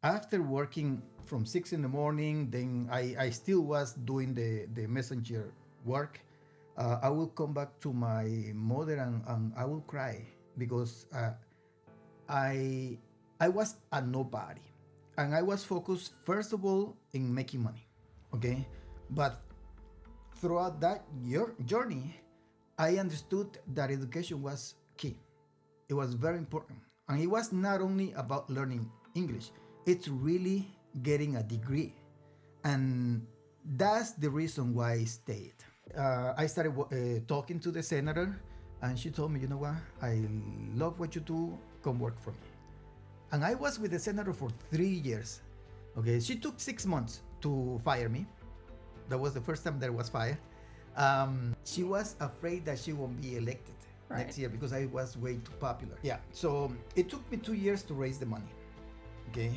after working from 6 in the morning, then I still was doing the messenger work. I will come back to my mother and I will cry because I I was a nobody, and I was focused first of all in making money, okay. But throughout that journey, I understood that education was key. It was very important, and it was not only about learning English. It's really getting a degree, and that's the reason why I stayed. I started talking to the senator, and she told me, you know what, I love what you do. Come work for me. And I was with the senator for 3 years. Okay, she took 6 months to fire me. That was the first time that I was fired. She was afraid that she won't be elected next year because I was way too popular. Yeah, so it took me 2 years to raise the money. Okay,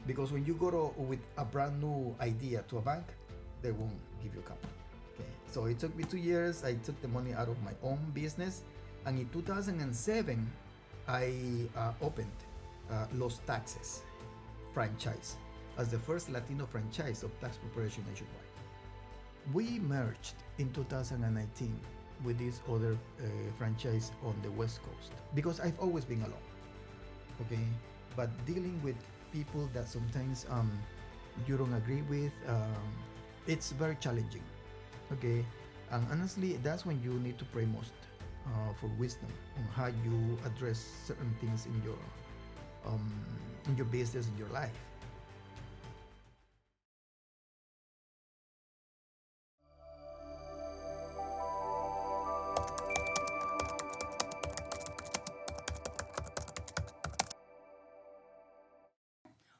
because when you go with a brand new idea to a bank, they won't give you capital. Okay, so it took me 2 years. I took the money out of my own business, and in 2007, I opened Los Taxes franchise as the first Latino franchise of tax preparation nationwide. We merged in 2019 with this other franchise on the West Coast because I've always been alone. Okay, but dealing with people that sometimes you don't agree with, it's very challenging. Okay, and honestly, that's when you need to pray most for wisdom on how you address certain things in your business, in your life.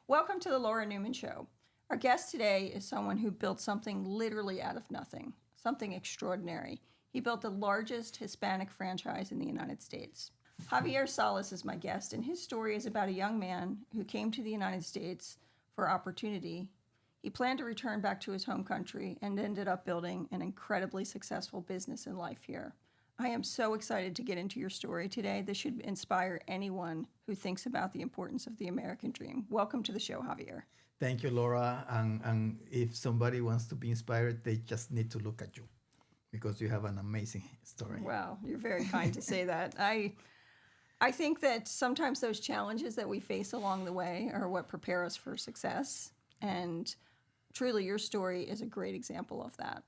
Welcome to the Laura Neuman Show. Our guest today is someone who built something literally out of nothing, something extraordinary. He built the largest Hispanic franchise in the United States. Javier Solis is my guest, and his story is about a young man who came to the United States for opportunity. He planned to return back to his home country and ended up building an incredibly successful business and life here. I am so excited to get into your story today. This should inspire anyone who thinks about the importance of the American dream. Welcome to the show, Javier. Thank you, Laura. And if somebody wants to be inspired, they just need to look at you because you have an amazing story. Wow, you're very kind to say that. I think that sometimes those challenges that we face along the way are what prepare us for success. And truly, your story is a great example of that.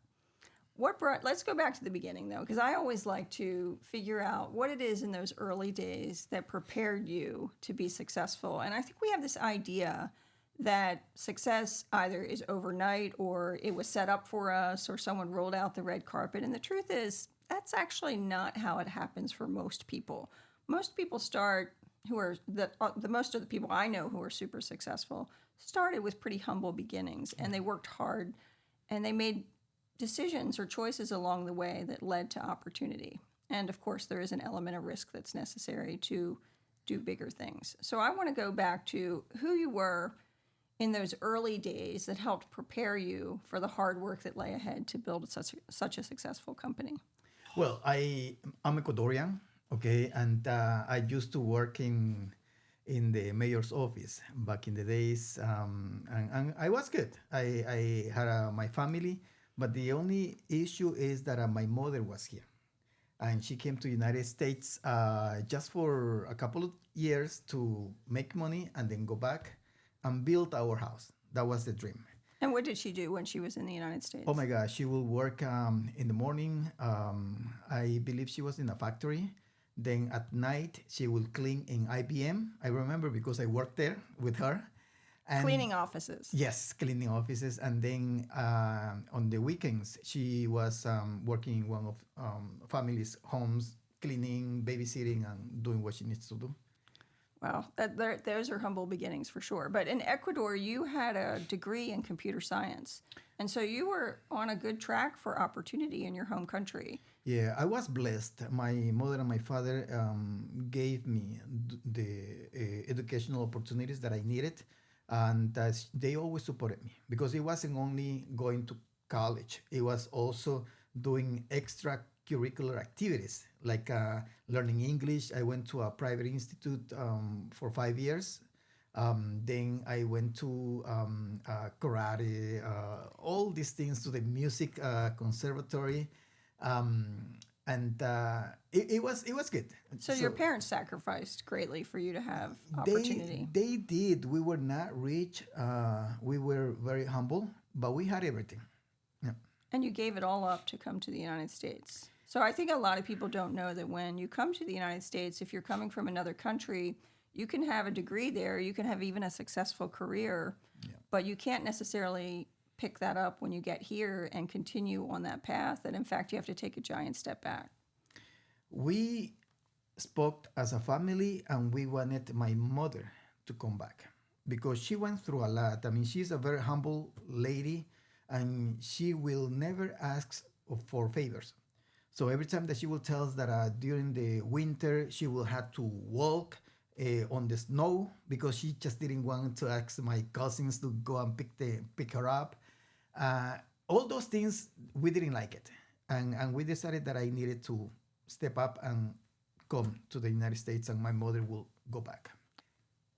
Let's go back to the beginning, though, because I always like to figure out what it is in those early days that prepared you to be successful. And I think we have this idea that success either is overnight or it was set up for us or someone rolled out the red carpet. And the truth is, that's actually not how it happens for most people. Most people most of the people I know who are super successful started with pretty humble beginnings, and they worked hard, and they made decisions or choices along the way that led to opportunity. And of course, there is an element of risk that's necessary to do bigger things. So I want to go back to who you were in those early days that helped prepare you for the hard work that lay ahead to build such a successful company. Well, I'm Ecuadorian, okay, and I used to work in the mayor's office back in the days, and I was good. I had my family, but the only issue is that my mother was here, and she came to the United States just for a couple of years to make money and then go back and build our house. That was the dream. And what did she do when she was in the United States? Oh my gosh, she will work in the morning. I believe she was in a factory. Then at night, she will clean in IBM. I remember because I worked there with her. And cleaning offices. Yes, cleaning offices. And then on the weekends, she was working in one of family's homes, cleaning, babysitting, and doing what she needs to do. Wow, those are humble beginnings for sure. But in Ecuador, you had a degree in computer science. And so you were on a good track for opportunity in your home country. Yeah, I was blessed. My mother and my father gave me the educational opportunities that I needed. And they always supported me because it wasn't only going to college. It was also doing extracurricular activities like learning English. I went to a private institute for 5 years Then I went to karate, all these things, to the music conservatory, and it was good. So your parents sacrificed greatly for you to have They opportunity. they did. We were not rich. We were very humble, but we had everything. Yeah. And you gave it all up to come to the United States. So I think a lot of people don't know that when you come to the United States, if you're coming from another country, you can have a degree there, you can have even a successful career, but you can't necessarily pick that up when you get here and continue on that path. That in fact, you have to take a giant step back. We spoke as a family, and we wanted my mother to come back because she went through a lot. I mean, she's a very humble lady, and she will never ask for favors. So every time that she will tell us that during the winter she will have to walk on the snow because she just didn't want to ask my cousins to go and pick her up. Uh, all those things, we didn't like it, and we decided that I needed to step up and come to the United States, and my mother will go back.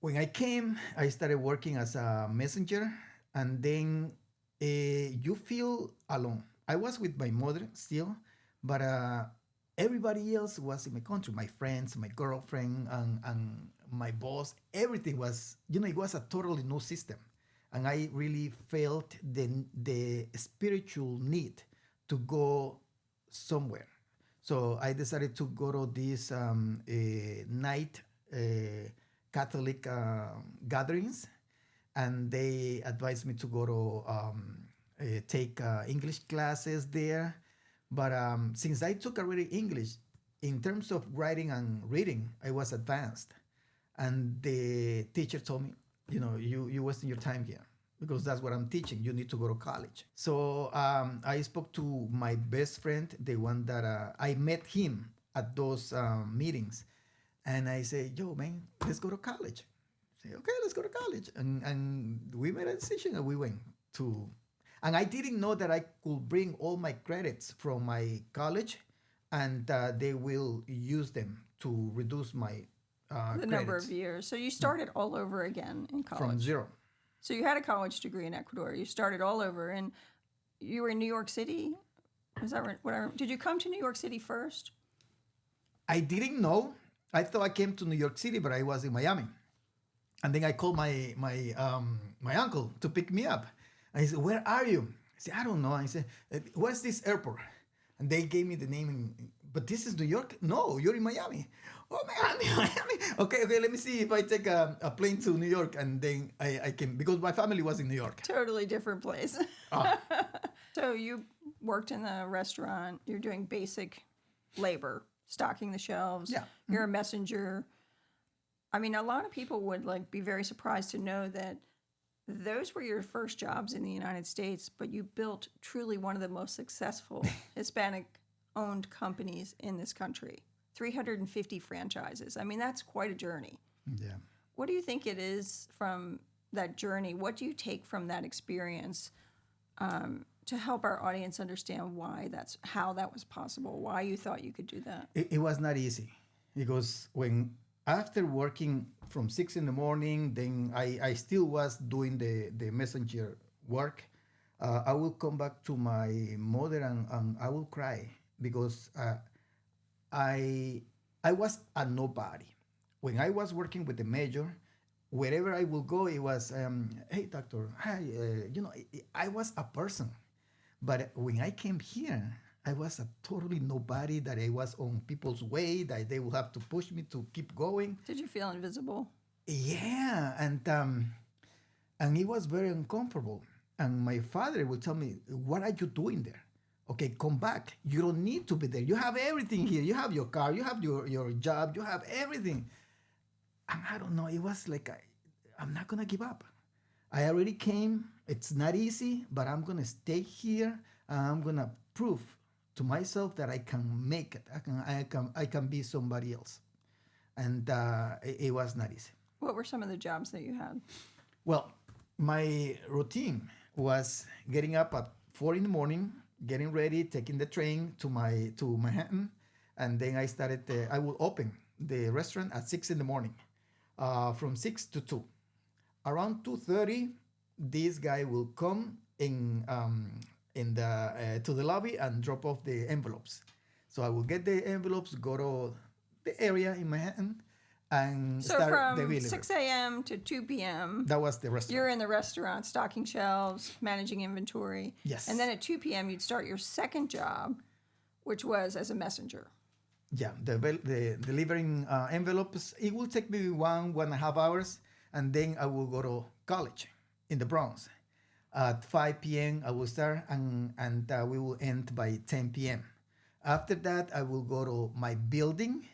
When I came, I started working as a messenger, and then you feel alone. I was with my mother still, but everybody else was in my country, my friends, my girlfriend, and my boss. Everything was, it was a totally new system. And I really felt the spiritual need to go somewhere. So I decided to go to this night Catholic gatherings, and they advised me to go to take English classes there. But since I took already English, in terms of writing and reading, I was advanced. And the teacher told me, you wasting your time here because that's what I'm teaching. You need to go to college. So I spoke to my best friend, the one that I met him at those meetings. And I said, yo, man, let's go to college. I say, okay, let's go to college. And we made a decision and we went to. And I didn't know that I could bring all my credits from my college, and they will use them to reduce my The number of years. So you started all over again in college. From zero. So you had a college degree in Ecuador. You started all over, and you were in New York City. Is that right? Did you come to New York City first? I didn't know. I thought I came to New York City, but I was in Miami. And then I called my uncle to pick me up. And he said, "Where are you?" I said, "I don't know." I said, "Where's this airport?" And they gave me the name. But this is New York? No, you're in Miami. Oh man, I'm in Miami. Okay, let me see if I take a plane to New York, and then I can, because my family was in New York. Totally different place. So you worked in the restaurant. You're doing basic labor, stocking the shelves. Yeah. You're a messenger. I mean, a lot of people would be very surprised to know that those were your first jobs in the United States, but you built truly one of the most successful Hispanic-owned companies in this country. 350 franchises. I mean, that's quite a journey. Yeah. What do you think it is from that journey? What do you take from that experience to help our audience understand how that was possible, why you thought you could do that? It was not easy because after working from 6 in the morning, then I still was doing the messenger work. I will come back to my mother and I will cry because I was a nobody. When I was working with the major, wherever I will go, it was, hey, doctor, hi, I was a person. But when I came here, I was a totally nobody, that I was on people's way, that they will have to push me to keep going. Did you feel invisible? Yeah, and it was very uncomfortable. And my father would tell me, "What are you doing there? Okay, come back. You don't need to be there. You have everything here. You have your car. You have your job. You have everything." And I don't know. It was like I'm not gonna give up. I already came. It's not easy, but I'm gonna stay here. And I'm gonna prove to myself that I can make it. I can be somebody else. And it was not easy. What were some of the jobs that you had? Well, my routine was getting up at 4 in the morning, getting ready, taking the train to Manhattan, and then I would open the restaurant at 6 in the morning, from 6 to 2. around 2:30, this guy will come in the to the lobby and drop off the envelopes. So I will get the envelopes, go to the area in Manhattan, and So start the from delivery. 6 a.m. to 2 p.m., That was the restaurant. you're in the restaurant, stocking shelves, managing inventory. Yes. And then at 2 p.m., you'd start your second job, which was as a messenger. Yeah, the delivering envelopes. It will take me 1.5 hours, and then I will go to college in the Bronx. At 5 p.m. I will start, and we will end by 10 p.m. After that, I will go to my building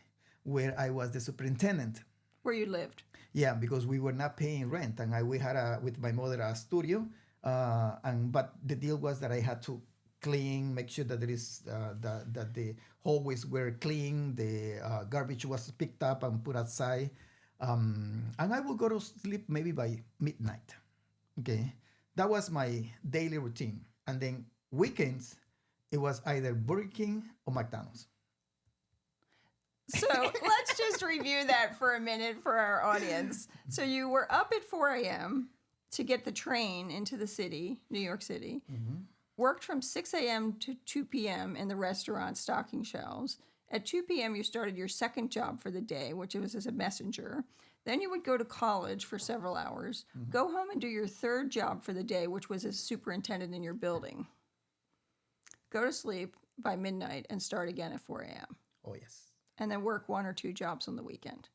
where I was the superintendent. Where you lived. Yeah, because we were not paying rent, and we had with my mother a studio, but the deal was that I had to clean, make sure that there is that the hallways were clean, the garbage was picked up and put outside, and I will go to sleep maybe by midnight. Okay, that was my daily routine, and then weekends, it was either Burger King or McDonald's. So let's just review that for a minute for our audience. So you were up at 4 a.m. to get the train into the city, New York City, worked from 6 a.m. to 2 p.m. in the restaurant stocking shelves. At 2 p.m., you started your second job for the day, which was as a messenger. Then you would go to college for several hours, go home and do your third job for the day, which was as superintendent in your building. Go to sleep by midnight and start again at 4 a.m. Oh yes. And then work 1 or 2 jobs on the weekend.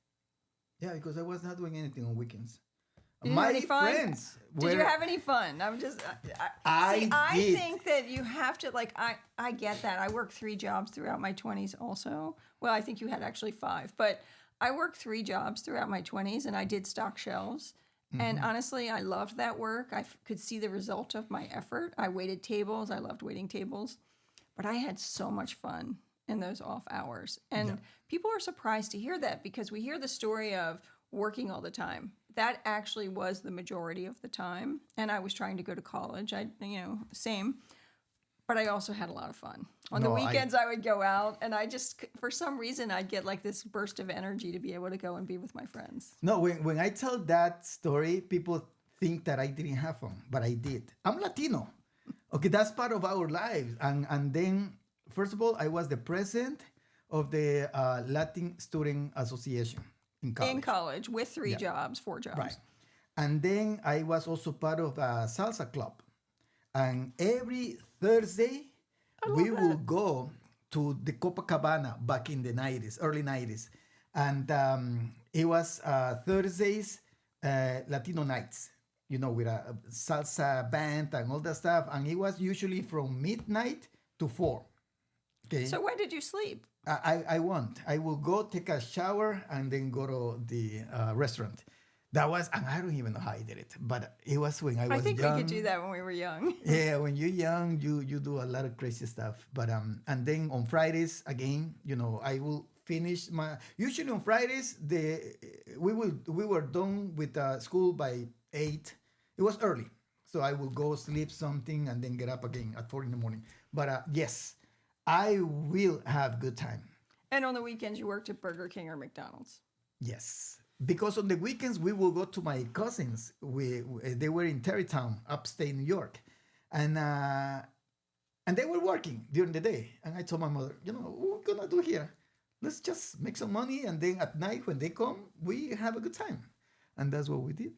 Yeah, because I was not doing anything on weekends. Did you have My any fun? friends Did you were- have any fun? I'm just. I I did. think that you have to I get that. I worked 3 jobs throughout my 20s. Also, well, I think you had actually 5, but I worked 3 jobs throughout my 20s, and I did stock shelves. And honestly, I loved that work. I could see the result of my effort. I waited tables. I loved waiting tables, but I had so much fun in those off hours. And people are surprised to hear that because we hear the story of working all the time. That actually was the majority of the time. And I was trying to go to college. Same. But I also had a lot of fun. On the weekends, I would go out, and I just, for some reason, I'd get like this burst of energy to be able to go and be with my friends. No, when I tell that story, people think that I didn't have fun, but I did. I'm Latino. Okay, that's part of our lives. And then, first of all, I was the president of the Latin Student Association in college. In college, with 3 jobs, 4 jobs. Right. And then I was also part of a salsa club. And every Thursday, we will go to the Copacabana back in the 90s, early 90s. And it was Thursdays, Latino nights, with a salsa band and all that stuff. And it was usually from midnight to 4. Okay. So when did you sleep? I won't. I will go take a shower and then go to the restaurant. That was, and I don't even know how I did it, but it was when I was young. I think we could do that when we were young. Yeah, when you're young, you do a lot of crazy stuff. But and then on Fridays again, I will finish my. Usually on Fridays, we were done with school by 8. It was early, so I will go sleep something and then get up again at 4 in the morning. But yes, I will have good time. And on the weekends, you worked at Burger King or McDonald's. Yes. Because on the weekends we will go to my cousins. They were in Tarrytown, upstate New York, and they were working during the day. And I told my mother, what we're gonna do here? Let's just make some money, and then at night when they come, we have a good time, and that's what we did.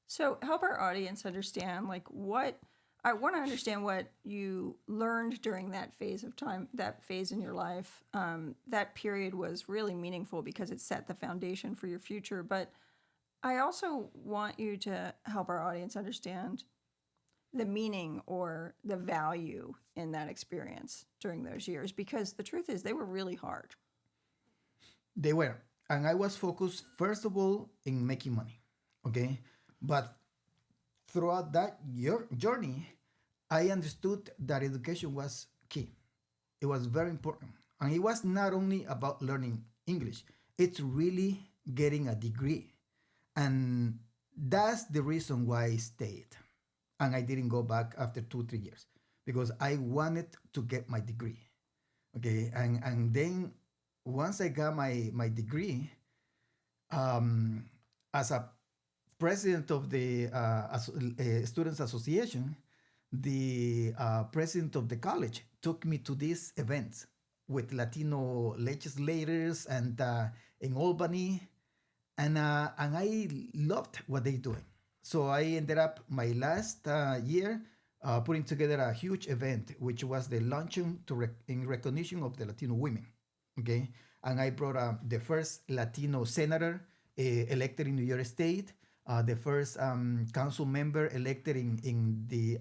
So help our audience understand, I want to understand what you learned during that phase of time, that phase in your life. That period was really meaningful because it set the foundation for your future. But I also want you to help our audience understand the meaning or the value in that experience during those years, because the truth is they were really hard. They were. And I was focused, first of all, in making money. Okay. But throughout that journey, I understood that education was key. It was very important. And it was not only about learning English, it's really getting a degree. And that's the reason why I stayed. And I didn't go back after 2-3 years because I wanted to get my degree. Okay. And then once I got my degree, as a president of the Students Association, the president of the college took me to these events with Latino legislators and in Albany, and I loved what they doing. So I ended up my last year putting together a huge event, which was the luncheon in recognition of the Latino women. Okay, and I brought the first Latino senator elected in New York State, the first council member elected in the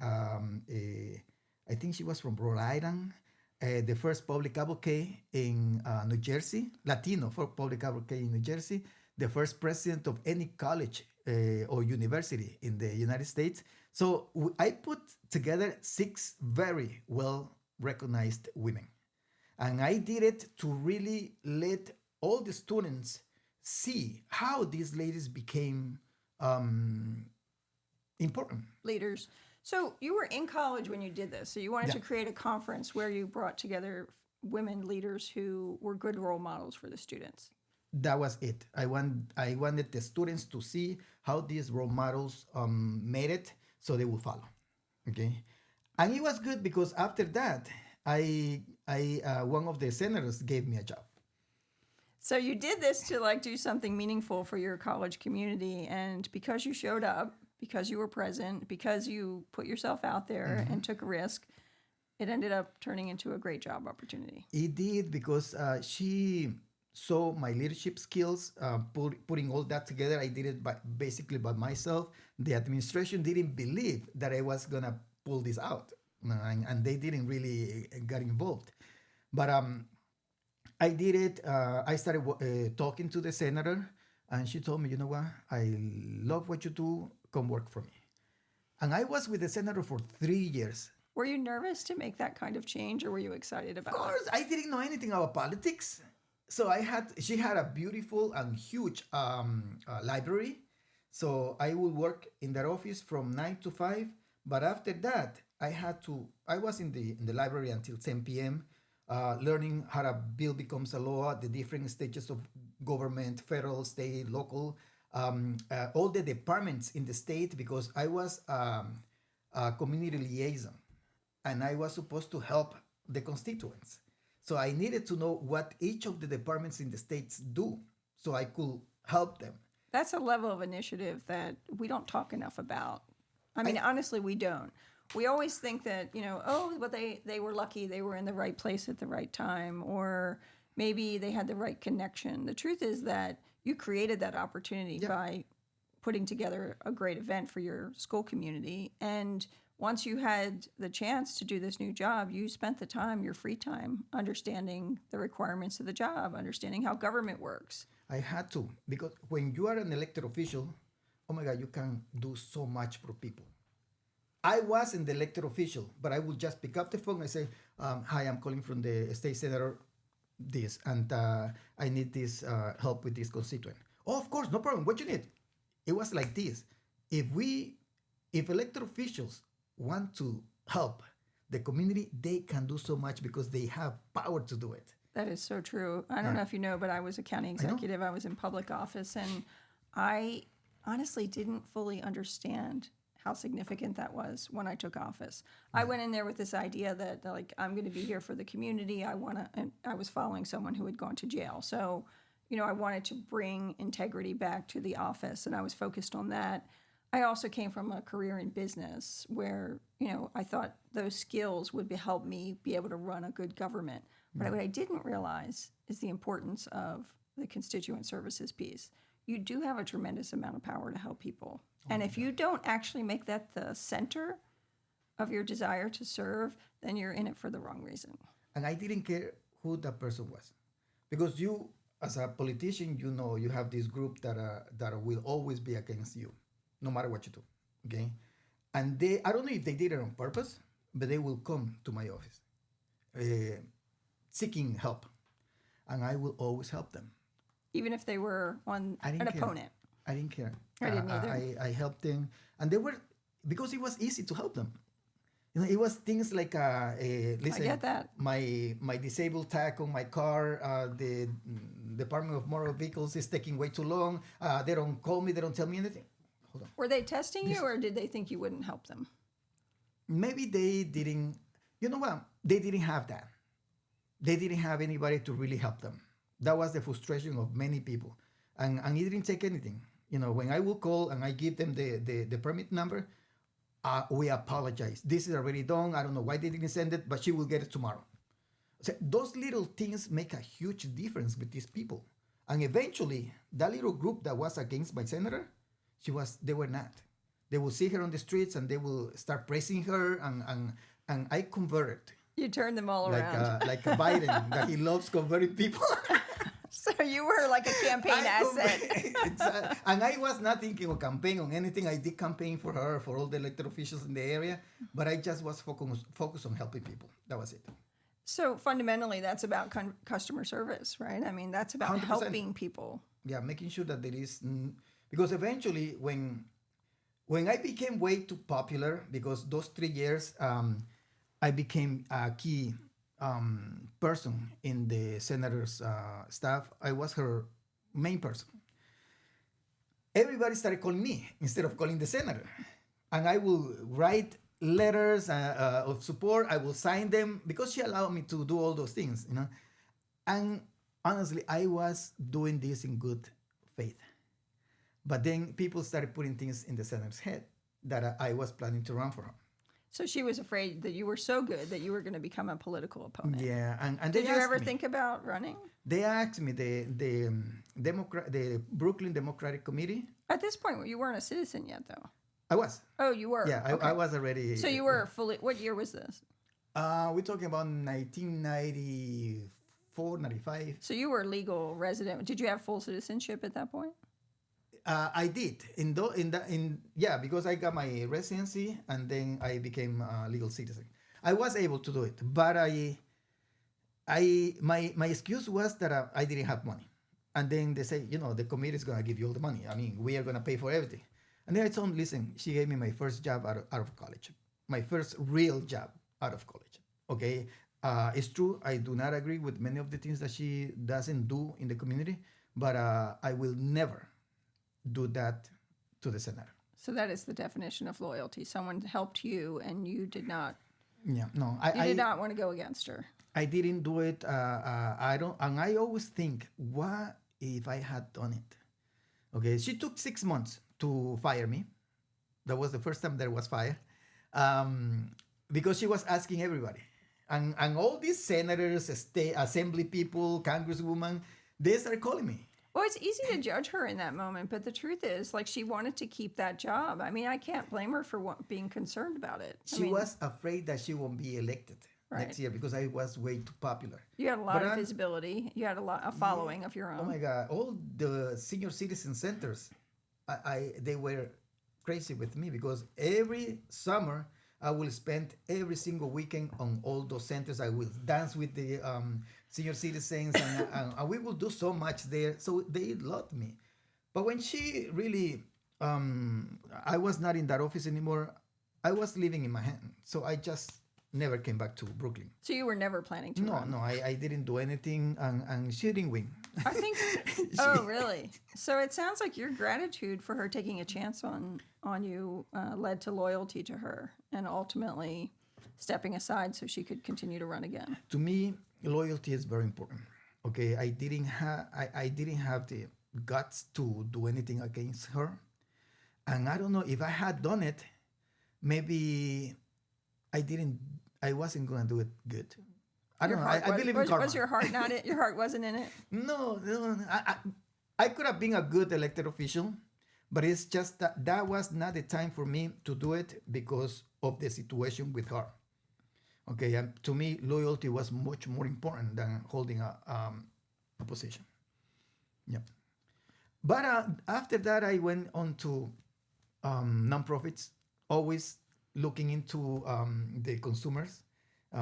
I think she was from Rhode Island, the first public advocate in New Jersey, Latino for public advocate in New Jersey, the first president of any college or university in the United States. So I put together 6 very well recognized women. And I did it to really let all the students see how these ladies became important. Leaders. So you were in college when you did this. So you wanted to create a conference where you brought together women leaders who were good role models for the students. That was it. I wanted the students to see how these role models made it, so they will follow. Okay, and it was good because after that, I one of the senators gave me a job. So you did this to like do something meaningful for your college community, and because you showed up, because you were present, because you put yourself out there and took a risk, it ended up turning into a great job opportunity. It did because she saw my leadership skills, putting all that together. I did it basically by myself. The administration didn't believe that I was gonna pull this out, and they didn't really get involved. But I did it. I started talking to the senator, and she told me, you know what? I love what you do. Come work for me. And I was with the senator for 3 years. Were you nervous to make that kind of change, or were you excited about it? Of course, I didn't know anything about politics. So she had a beautiful and huge library. So I would work in that office from 9 to 5. But after that, I was in the library until 10 p.m., learning how a bill becomes a law, the different stages of government, federal, state, local, all the departments in the state, because I was a community liaison and I was supposed to help the constituents. So I needed to know what each of the departments in the states do so I could help them. That's a level of initiative that we don't talk enough about. I mean, honestly, we don't. We always think that, but they were lucky, they were in the right place at the right time, or maybe they had the right connection. The truth is that you created that opportunity by putting together a great event for your school community. And once you had the chance to do this new job, you spent the time, your free time, understanding the requirements of the job, understanding how government works. I had to, because when you are an elected official, oh my God, you can do so much for people. I wasn't the elected official, but I would just pick up the phone and say, hi, I'm calling from the state senator, this, and I need this help with this constituent. Oh, of course, no problem. What you need? It was like this. If elected officials want to help the community, they can do so much because they have power to do it. That is so true. I don't know if you know, but I was a county executive. I was in public office, and I honestly didn't fully understand how significant that was when I took office. I went in there with this idea that like I'm going to be here for the community. And I was following someone who had gone to jail. So, I wanted to bring integrity back to the office, and I was focused on that. I also came from a career in business where, I thought those skills would help me be able to run a good government. But what I didn't realize is the importance of the constituent services piece. You do have a tremendous amount of power to help people. And if you don't actually make that the center of your desire to serve, then you're in it for the wrong reason. And I didn't care who that person was. Because you, as a politician, you have this group that will always be against you, no matter what you do, okay? And I don't know if they did it on purpose, but they will come to my office seeking help. And I will always help them. Even if they were an opponent. I didn't care. I didn't either. I helped them, and they were, because it was easy to help them. It was things like, listen, I get that. My disabled tag on my car, the Department of Motor Vehicles is taking way too long. They don't call me. They don't tell me anything. hold on. Were they testing you, or did they think you wouldn't help them? Maybe they didn't, you know what? They didn't have that. They didn't have anybody to really help them. That was the frustration of many people. And it didn't take anything. You know, when I will call and I give them the permit number, we apologize. This is already done. I don't know why they didn't send it, but she will get it tomorrow. So those little things make a huge difference with these people. And eventually, that little group that was against my senator, they were not. They will see her on the streets and they will start praising her, and I converted. You turned them all around. Like a Biden, that he loves converting people. So you were like a campaign asset. Exactly. And I was not thinking of campaign on anything. I did campaign for her, for all the elected officials in the area, but I just was focused on helping people. That was it. So fundamentally, that's about customer service, right? I mean, that's about 100%. helping people. Yeah, making sure that there is, because eventually when I became way too popular, because those 3 years, I became a key person in the senator's staff. I was her main person. Everybody started calling me instead of calling the senator. And I will write letters of support. I will sign them because she allowed me to do all those things, you know. And honestly, I was doing this in good faith. But then people started putting things in the senator's head that I was planning to run for her. So she was afraid that you were so good that you were going to become a political opponent. Yeah, and did you ever think about running? They asked me, the Brooklyn Democratic Committee. At this point, you weren't a citizen yet, though. I was. Oh, you were? Yeah, okay. I was already. So you were fully, what year was this? We're talking about 1994, 95. So you were a legal resident. Did you have full citizenship at that point? I did because I got my residency and then I became a legal citizen. I was able to do it, but my excuse was that I didn't have money, and then they say, you know, the committee is gonna give you all the money. I mean, we are gonna pay for everything. And then I told them, listen, she gave me my first job out of college, my first real job out of college. Okay, it's true. I do not agree with many of the things that she doesn't do in the community, but I will never do that to the senator. So that is the definition of loyalty. Someone helped you and you did not. Yeah, no. I did not want to go against her. I didn't do it. I don't, and I always think, what if I had done it? Okay, she took 6 months to fire me. That was the first time there was fire, because she was asking everybody, and all these senators, state assembly people, congresswomen, they started calling me. Well, it's easy to judge her in that moment, but the truth is, like, she wanted to keep that job. I mean, I can't blame her for being concerned about it. She was afraid that she won't be elected next year because I was way too popular. You had a lot of visibility. You had a following of your own. Oh my God! All the senior citizen centers, they were crazy with me because every summer I will spend every single weekend on all those centers. I will dance with the senior citizens, and we will do so much there. So they loved me. But when she really, I was not in that office anymore. I was living in Manhattan. So I just never came back to Brooklyn. So you were never planning to run? No, I didn't do anything, and she didn't win. I think, oh, really? So it sounds like your gratitude for her taking a chance on you led to loyalty to her and ultimately stepping aside so she could continue to run again. To me, loyalty is very important. Okay, I didn't have the guts to do anything against her. And I don't know if I had done it, maybe I wasn't going to do it good. I don't know. I believe in karma. Was your heart not it? Your heart wasn't in it? No. I could have been a good elected official, but it's just that was not the time for me to do it because of the situation with her. Okay, and to me, loyalty was much more important than holding a position. Yeah. But after that, I went on to nonprofits, always looking into the consumers,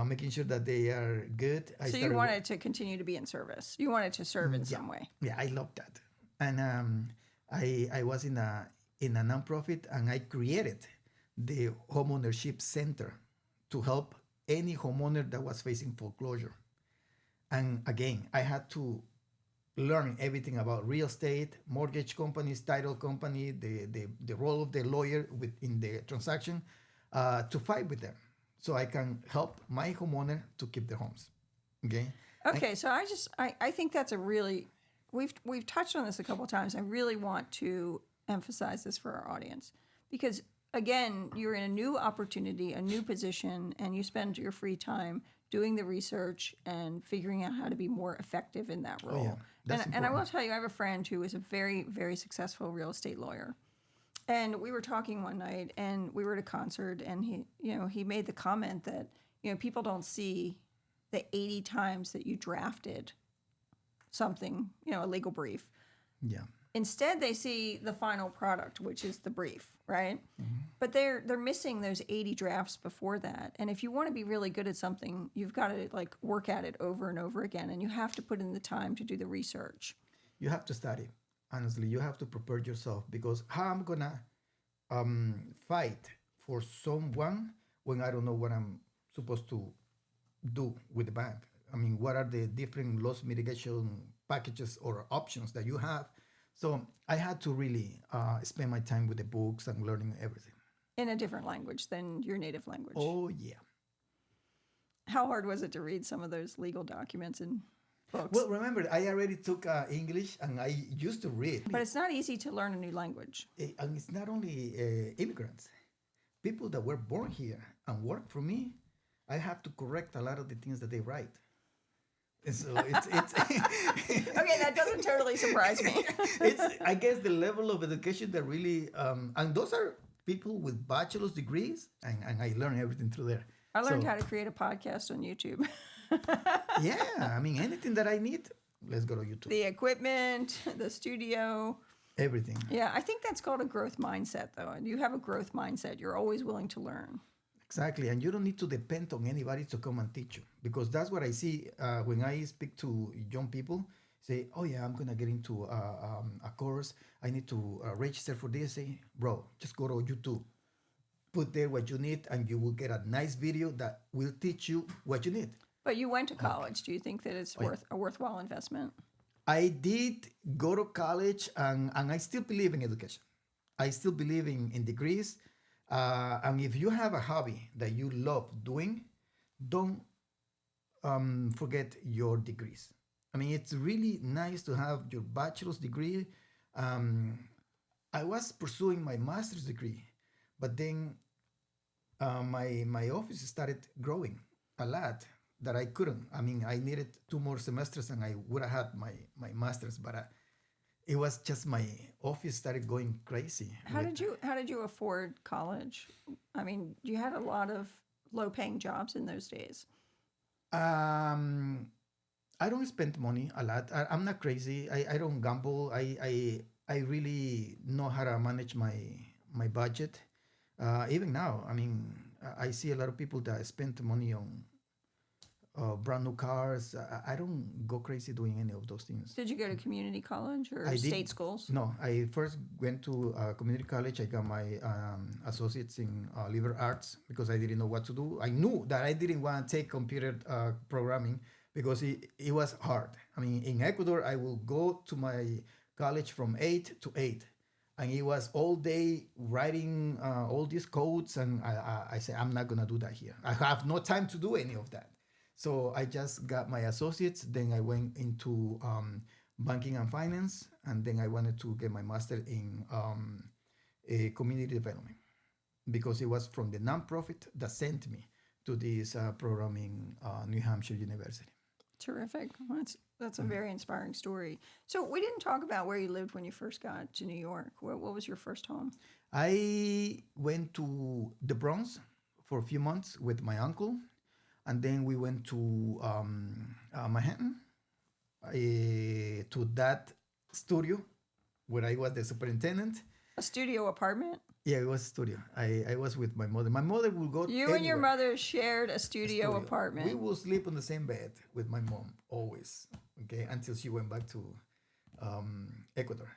making sure that they are good. So you wanted to continue to be in service. You wanted to serve in some way. Yeah, I love that. And I was in a nonprofit, and I created the homeownership center to help any homeowner that was facing foreclosure. And again, I had to learning everything about real estate, mortgage companies, title company, the role of the lawyer within the transaction, to fight with them, so I can help my homeowner to keep their homes. Okay. Okay, so I think that's a really we've touched on this a couple of times. I really want to emphasize this for our audience because again, you're in a new opportunity, a new position, and you spend your free time doing the research and figuring out how to be more effective in that role. Oh, yeah. That's And I will important. tell you, I have a friend who is a very, very successful real estate lawyer. And we were talking one night and we were at a concert and he made the comment that, people don't see the 80 times that you drafted something, a legal brief. Yeah. Instead, they see the final product, which is the brief, right? But they're missing those 80 drafts before that. And if you want to be really good at something, you've got to work at it over and over again, and you have to put in the time to do the research. You have to study. Honestly, you have to prepare yourself, because how I'm gonna fight for someone when I don't know what I'm supposed to do with the bank? I mean, what are the different loss mitigation packages or options that you have? So I had to really spend my time with the books and learning everything. In a different language than your native language. Oh, yeah. How hard was it to read some of those legal documents and books? Well, remember, I already took English and I used to read. But it's not easy to learn a new language. And it's not only immigrants, people that were born here and work for me. I have to correct a lot of the things that they write. And so it's Okay, that doesn't totally surprise me. it's, I guess, the level of education that really, and those are people with bachelor's degrees, and I learned everything through there. I learned how to create a podcast on YouTube. Yeah, I mean, anything that I need, let's go to YouTube. The equipment, the studio. Everything. Yeah, I think that's called a growth mindset, though. And you have a growth mindset. You're always willing to learn. Exactly, and you don't need to depend on anybody to come and teach you, because that's what I see when I speak to young people. Say, oh yeah, I'm gonna get into a course. I need to register for this. Say, bro, just go to YouTube, put there what you need, and you will get a nice video that will teach you what you need. But you went to college. Do you think that it's a worthwhile investment? I did go to college, and I still believe in education. I still believe in degrees. And if you have a hobby that you love doing, don't forget your degrees. I mean, it's really nice to have your bachelor's degree. I was pursuing my master's degree, but then my office started growing a lot that I couldn't. I mean, I needed 2 more semesters and I would have had my master's, but it was just my office started going crazy. How did you afford college? I mean, you had a lot of low-paying jobs in those days. I don't spend money a lot. I'm not crazy. I don't gamble. I really know how to manage my budget. Even now, I mean, I see a lot of people that spend money on brand new cars. I don't go crazy doing any of those things. Did you go to community college or I state did. schools? No, I first went to community college. I got my associates in liberal arts because I didn't know what to do. I knew that I didn't want to take computer programming because it was hard. I mean, in Ecuador, I will go to my college from 8 to 8. And it was all day writing all these codes. And I said, I'm not going to do that here. I have no time to do any of that. So I just got my associates. Then I went into banking and finance. And then I wanted to get my master in community development because it was from the nonprofit that sent me to this program in New Hampshire University. Terrific. That's a very inspiring story. So we didn't talk about where you lived when you first got to New York. What was your first home? I went to the Bronx for a few months with my uncle. And then we went to Manhattan, to that studio where I was the superintendent. A studio apartment? Yeah, it was a studio. I was with my mother. My mother would go You and your mother shared a studio apartment. We would sleep on the same bed with my mom, always, okay, until she went back to Ecuador.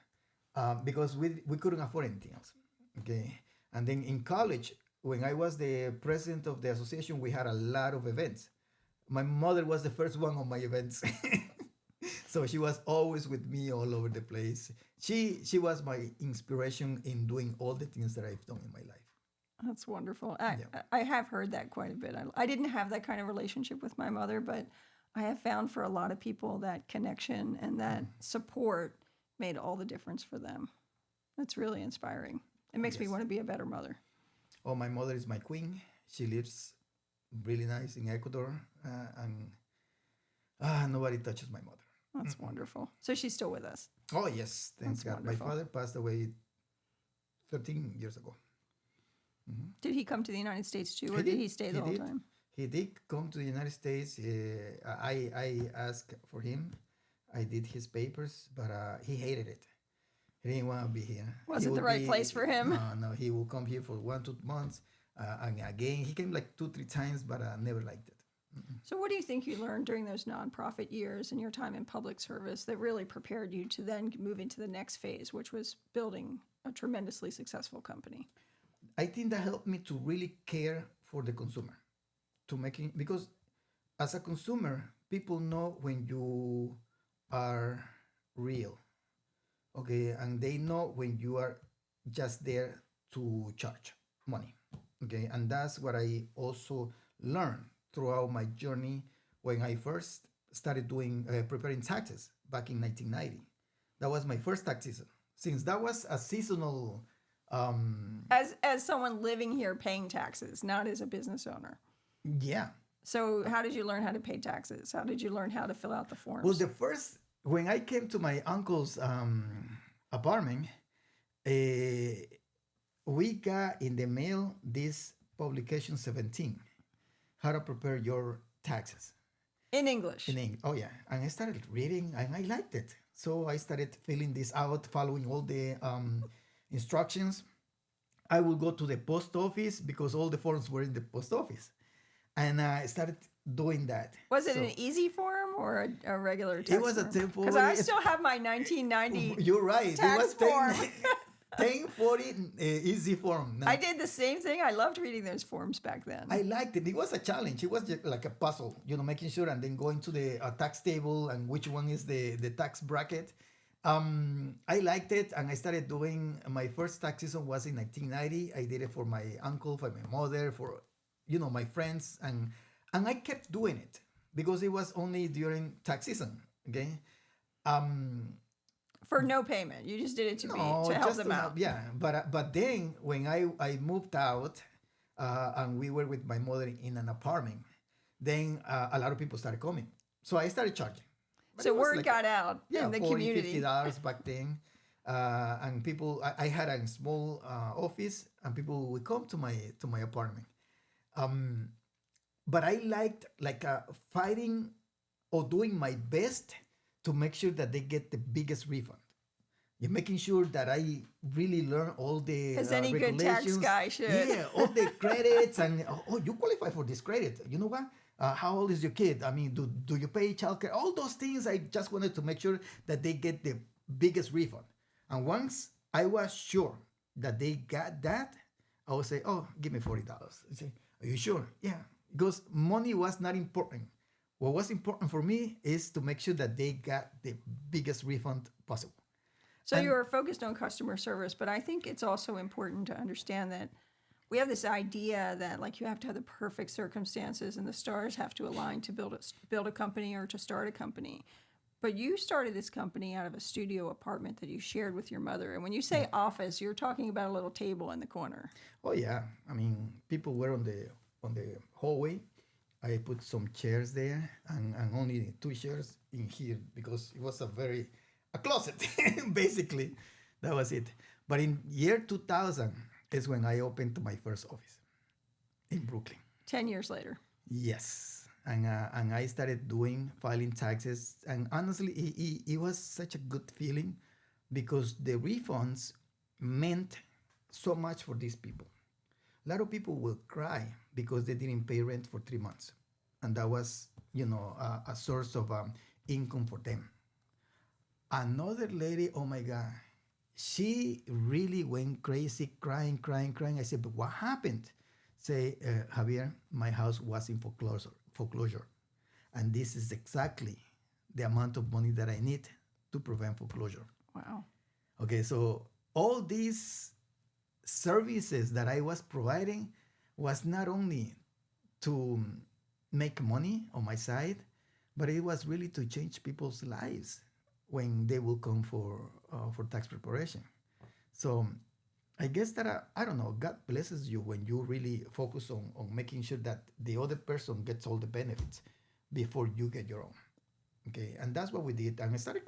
Because we couldn't afford anything else, okay? And then in college, when I was the president of the association, we had a lot of events. My mother was the first one on my events. So she was always with me all over the place. She was my inspiration in doing all the things that I've done in my life. That's wonderful. Yeah. I have heard that quite a bit. I didn't have that kind of relationship with my mother, but I have found for a lot of people that connection and that support made all the difference for them. That's really inspiring. It makes me Yes. want to be a better mother. Oh, my mother is my queen. She lives really nice in Ecuador, and nobody touches my mother. That's wonderful. So she's still with us. Oh yes, thanks That's God. wonderful. My father passed away 13 years ago. Did he come to the United States too, or He did did. he stay the He whole did. time? He did come to the United States. I asked for him. I did his papers, but he hated it. He didn't want to be here. Wasn't the right place for him. No, he will come here for 1, 2 months. And again, he came like 2, 3 times, but I never liked it. So what do you think you learned during those nonprofit years and your time in public service that really prepared you to then move into the next phase, which was building a tremendously successful company? I think that helped me to really care for the consumer, to making because as a consumer, people know when you are real, okay, and they know when you are just there to charge money, okay, and that's what I also learned throughout my journey when I first started doing preparing taxes back in 1990. That was my first tax season. Since that was a seasonal. As someone living here paying taxes, not as a business owner. Yeah. So how did you learn how to pay taxes? How did you learn how to fill out the forms? Well, when I came to my uncle's apartment, we got in the mail this publication 17, how to prepare your taxes. in English. Oh yeah, and I started reading and I liked it. So I started filling this out, following all the instructions. I will go to the post office because all the forms were in the post office, and I started doing that. Was it So an easy form or a regular tax it was a form? 1040. Because I still have my 1990. You're right. tax it was form. 1040 easy form. No, I did the same thing. I loved reading those forms back then. I liked it. It was a challenge. It was just like a puzzle, making sure and then going to the tax table and which one is the tax bracket. I liked it, and I started doing my first tax season was in 1990. I did it for my uncle, for my mother, for my friends, and I kept doing it because it was only during tax season. Okay. For no payment. You just did it to help just them to out. yeah, but then when I moved out, and we were with my mother in an apartment, then a lot of people started coming, so I started charging. But So it was word like got out in the $40, community. $50 back then, and people. I had a small office, and people would come to my apartment. But I liked fighting or doing my best to make sure that they get the biggest refund. You're making sure that I really learn all the As any good tax regulations. guy should. Yeah, all the credits and you qualify for this credit. You know what? How old is your kid? I mean, do you pay childcare? All those things. I just wanted to make sure that they get the biggest refund. And once I was sure that they got that, I would say, "Oh, give me $40." I say, "Are you sure?" Yeah, because money was not important. What was important for me is to make sure that they got the biggest refund possible. So you were focused on customer service, but I think it's also important to understand that we have this idea that like you have to have the perfect circumstances and the stars have to align to build a company or to start a company. But you started this company out of a studio apartment that you shared with your mother. And when you say office, you're talking about a little table in the corner. Oh yeah, I mean, people were on the hallway. I put some chairs there and only 2 chairs in here because it was a closet, basically. That was it. But in year 2000 is when I opened my first office in Brooklyn. 10 years later. Yes. And I started filing taxes. And honestly, it was such a good feeling because the refunds meant so much for these people. A lot of people will cry because they didn't pay rent for 3 months. And that was, a source of income for them. Another lady, oh my God, she really went crazy, crying. I said, "But what happened?" Say, Javier, my house was in foreclosure. And this is exactly the amount of money that I need to prevent foreclosure. Wow. Okay, so all these services that I was providing was not only to make money on my side, but it was really to change people's lives when they will come for tax preparation. So I guess that I don't know. God blesses you when you really focus on making sure that the other person gets all the benefits before you get your own. Okay, and that's what we did. And I started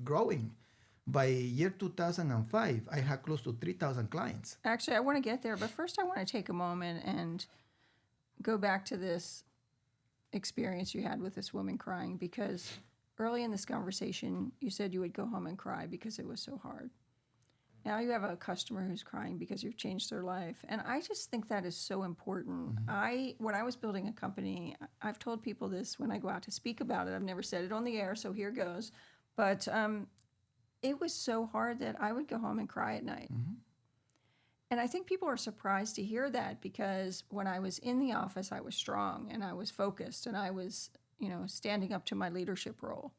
growing. By year 2005, I had close to 3,000 clients. Actually, I want to get there, but first I want to take a moment and go back to this experience you had with this woman crying, because early in this conversation, you said you would go home and cry because it was so hard. Now you have a customer who's crying because you've changed their life. And I just think that is so important. When I was building a company, I've told people this when I go out to speak about it. I've never said it on the air, so here goes. But it was so hard that I would go home and cry at night. And I think people are surprised to hear that, because when I was in the office, I was strong and I was focused and I was, standing up to my leadership role.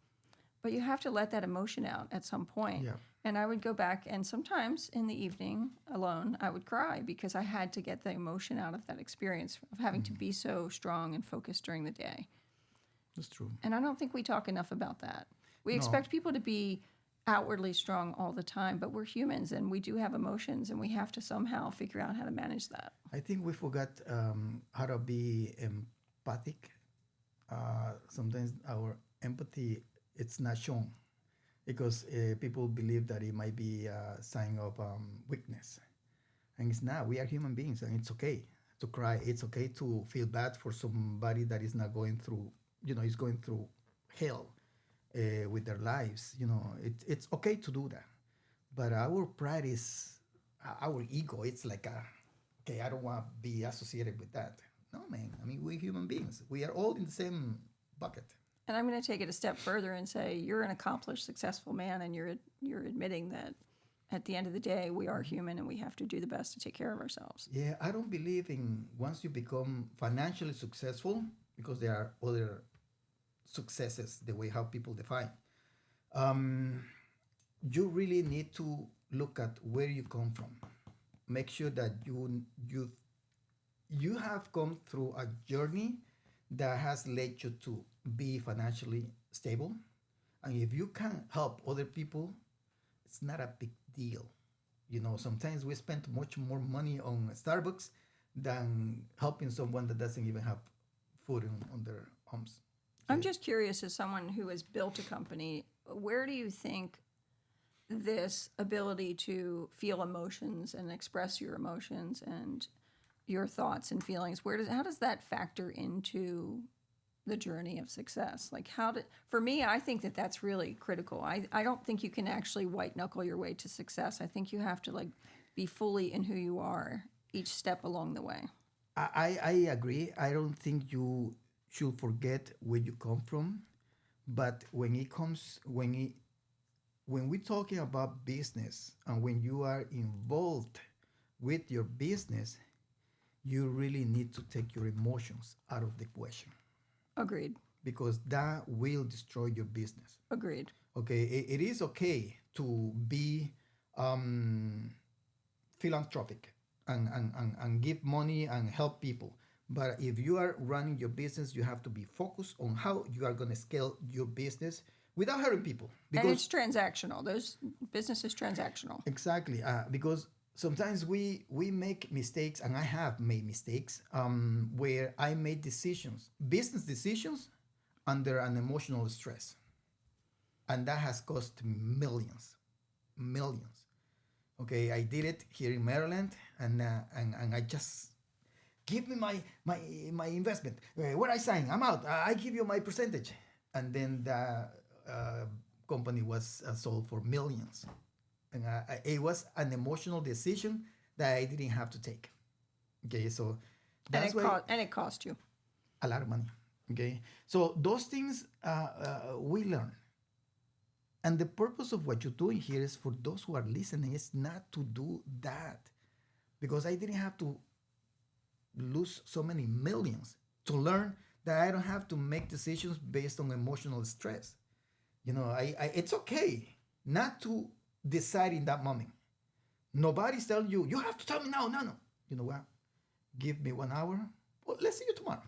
But you have to let that emotion out at some point. Yeah. And I would go back, and sometimes in the evening alone, I would cry because I had to get the emotion out of that experience of having to be so strong and focused during the day. That's true. And I don't think we talk enough about that. We No. expect people to be outwardly strong all the time, but we're humans and we do have emotions, and we have to somehow figure out how to manage that. I think we forgot how to be empathic. Sometimes our empathy, it's not shown because people believe that it might be a sign of weakness. And it's not. We are human beings, and it's okay to cry. It's okay to feel bad for somebody that is not going through, is going through hell with their lives. It's okay to do that. But our pride is, our ego, it's like, okay, I don't want to be associated with that. No, man. I mean, we're human beings. We are all in the same bucket. And I'm going to take it a step further and say you're an accomplished, successful man, and you're admitting that at the end of the day, we are human and we have to do the best to take care of ourselves. Yeah, I don't believe in once you become financially successful, because there are other successes, the way how people define. You really need to look at where you come from. Make sure that you have come through a journey that has led you to be financially stable. And if you can help other people, it's not a big deal. Sometimes we spend much more money on Starbucks than helping someone that doesn't even have food on their homes. I'm just curious, as someone who has built a company, where do you think this ability to feel emotions and express your emotions and your thoughts and feelings, how does that factor into the journey of success? Like for me, I think that that's really critical. I don't think you can actually white knuckle your way to success. I think you have to be fully in who you are each step along the way. I agree. I don't think you should forget where you come from, but when we're talking about business and when you are involved with your business, you really need to take your emotions out of the equation. Agreed. Because that will destroy your business. Agreed. Okay, it is okay to be philanthropic and give money and help people. But if you are running your business, you have to be focused on how you are going to scale your business without hurting people. And it's transactional. Those business is transactional. Exactly. Because sometimes we make mistakes, and I have made mistakes where I made business decisions, under an emotional stress. And that has cost me millions. Okay, I did it here in Maryland, and I just give me my investment. What I sign, I'm out. I give you my percentage, and then the company was sold for millions. And it was an emotional decision that I didn't have to take. Okay, so that's and it cost you a lot of money. Okay, so those things we learn. And the purpose of what you're doing here is for those who are listening, is not to do that. Because I didn't have to lose so many millions to learn that I don't have to make decisions based on emotional stress. It's okay not to decide in that moment. Nobody's telling you, you have to tell me now. No, no. You know what? Give me 1 hour. Well, let's see you tomorrow.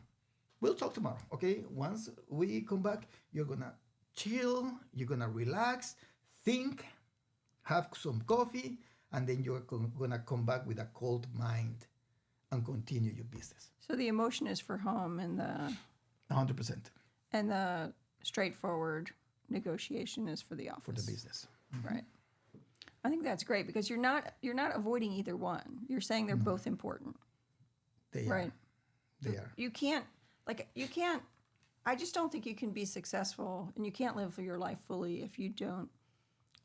We'll talk tomorrow, okay? Once we come back, you're gonna chill, you're gonna relax, think, have some coffee, and then you're gonna come back with a cold mind and continue your business. So the emotion is for home, and 100% the straightforward negotiation is for the office. for the business. Right. I think that's great because you're not avoiding either one. You're saying they're both important. They Right. are. They are. You can't I just don't think you can be successful and you can't live your life fully if you don't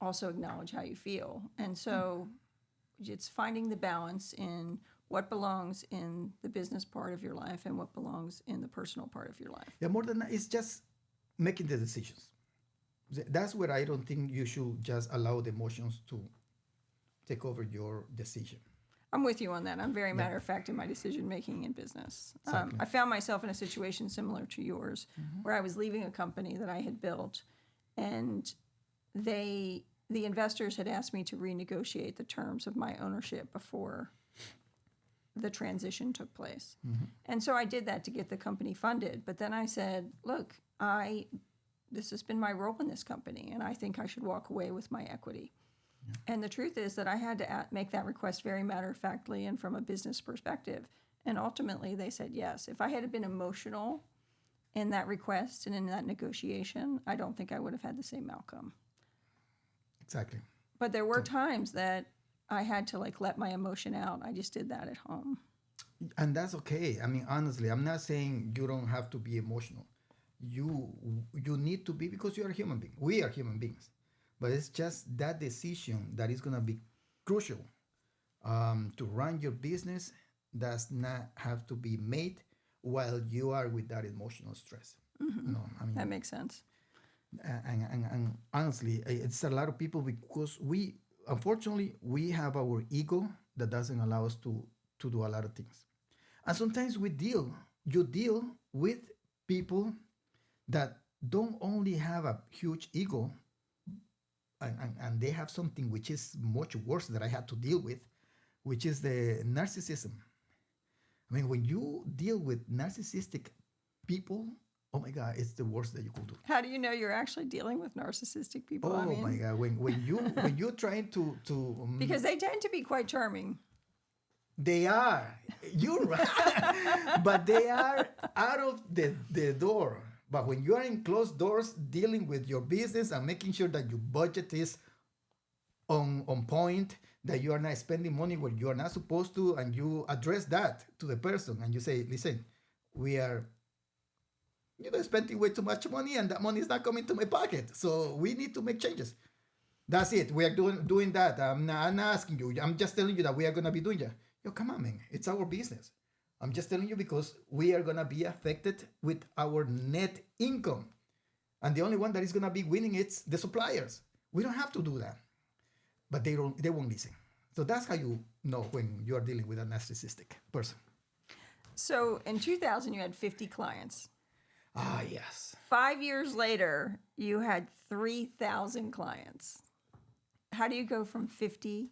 also acknowledge how you feel. And so it's finding the balance in what belongs in the business part of your life and what belongs in the personal part of your life. Yeah, more than that, it's just making the decisions. That's where I don't think you should just allow the emotions to take over your decision. I'm with you on that. I'm very matter of fact in my decision making in business. Exactly. I found myself in a situation similar to yours, where I was leaving a company that I had built, and the investors had asked me to renegotiate the terms of my ownership before the transition took place. And so I did that to get the company funded. But then I said, look, this has been my role in this company, and I think I should walk away with my equity. And the truth is that I had to make that request very matter-of-factly and from a business perspective. And ultimately, they said yes. If I had been emotional in that request and in that negotiation, I don't think I would have had the same outcome. Exactly. But there were times that I had to let my emotion out. I just did that at home. And that's okay. I mean, honestly, I'm not saying you don't have to be emotional. You need to be, because you are a human being. We are human beings. But it's just that decision that is going to be crucial to run your business does not have to be made while you are with that emotional stress. That makes sense. And honestly, it's a lot of people, because unfortunately, we have our ego that doesn't allow us to do a lot of things. And sometimes you deal with people that don't only have a huge ego, and they have something which is much worse that I had to deal with, which is the narcissism. I mean, when you deal with narcissistic people, oh my God, it's the worst that you could do. How do you know you're actually dealing with narcissistic people? Oh my God, when you're trying to because they tend to be quite charming. They are. You're right. But they are out of the door. But when you are in closed doors dealing with your business and making sure that your budget is on point, that you are not spending money where you are not supposed to, and you address that to the person and you say, listen, we are spending way too much money and that money is not coming to my pocket. So we need to make changes. That's it. We are doing that. I'm not asking you. I'm just telling you that we are going to be doing that. Yo, come on, man. It's our business. I'm just telling you because we are going to be affected with our net income. And the only one that is going to be winning is the suppliers. We don't have to do that. But they won't listen. So that's how you know when you are dealing with a narcissistic person. So in 2000, you had 50 clients. Ah, yes. 5 years later, you had 3,000 clients. How do you go from 50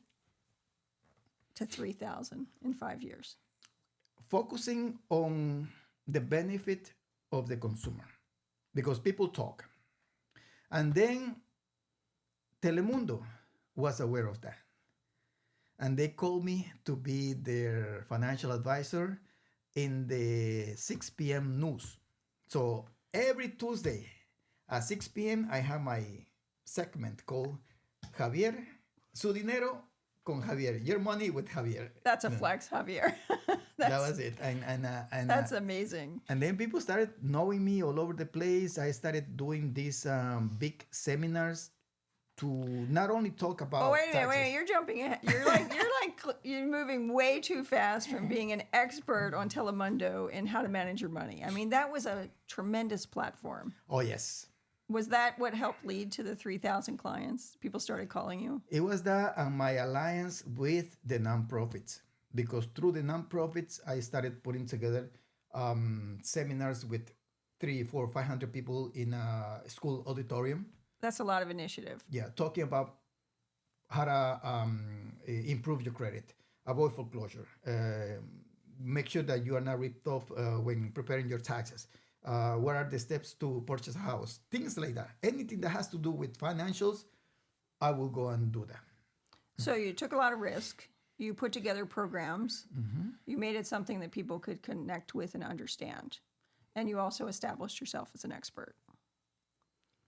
to 3,000 in 5 years? Focusing on the benefit of the consumer, because people talk. And then Telemundo was aware of that. And they called me to be their financial advisor in the 6 p.m. news. So every Tuesday at 6 p.m., I have my segment called Javier, Su Dinero con Javier, Your Money with Javier. That's a flex, Javier. That was it. And that's amazing. And then people started knowing me all over the place. I started doing these big seminars to not only talk about. Oh, wait a minute, you're jumping ahead. You're moving way too fast from being an expert on Telemundo and how to manage your money. I mean, that was a tremendous platform. Oh, yes. Was that what helped lead to the 3,000 clients? People started calling you? It was that and my alliance with the nonprofits. Because through the nonprofits, I started putting together seminars with three, four, 500 people in a school auditorium. That's a lot of initiative. Yeah, talking about how to improve your credit, avoid foreclosure, make sure that you are not ripped off when preparing your taxes. What are the steps to purchase a house? Things like that. Anything that has to do with financials, I will go and do that. So you took a lot of risk. You put together programs. You made it something that people could connect with and understand. And you also established yourself as an expert.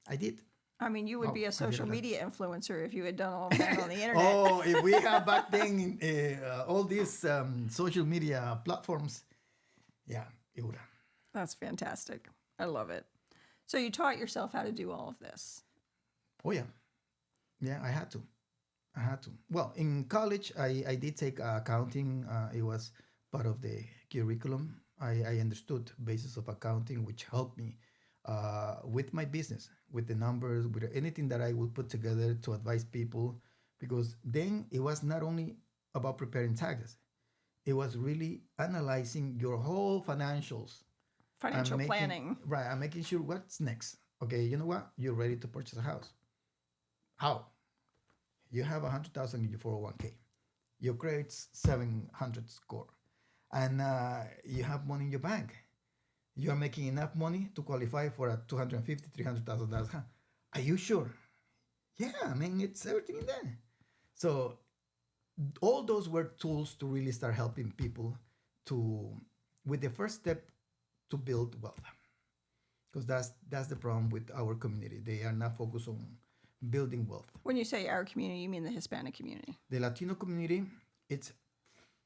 I did. I mean, you would be a I social did a lot. media influencer if you had done all of that on the internet. Oh, if we had back then all these social media platforms, yeah, it would have. That's fantastic. I love it. So you taught yourself how to do all of this. Oh, yeah. Yeah, I had to. Well, in college, I did take accounting. It was part of the curriculum. I understood basis of accounting, which helped me with my business, with the numbers, with anything that I would put together to advise people. Because then it was not only about preparing taxes, it was really analyzing your whole financials. Financial planning. Right, I'm making sure what's next. Okay, you know what? You're ready to purchase a house. How? You have 100,000 in your 401k. Your credit's 700 score. And you have money in your bank. You are making enough money to qualify for a $250,000, $300,000. Are you sure? Yeah, I mean, it's everything in there. So all those were tools to really start helping people with the first step to build wealth. Because that's the problem with our community. They are not focused on building wealth. When you say our community, you mean the Hispanic community? The Latino community,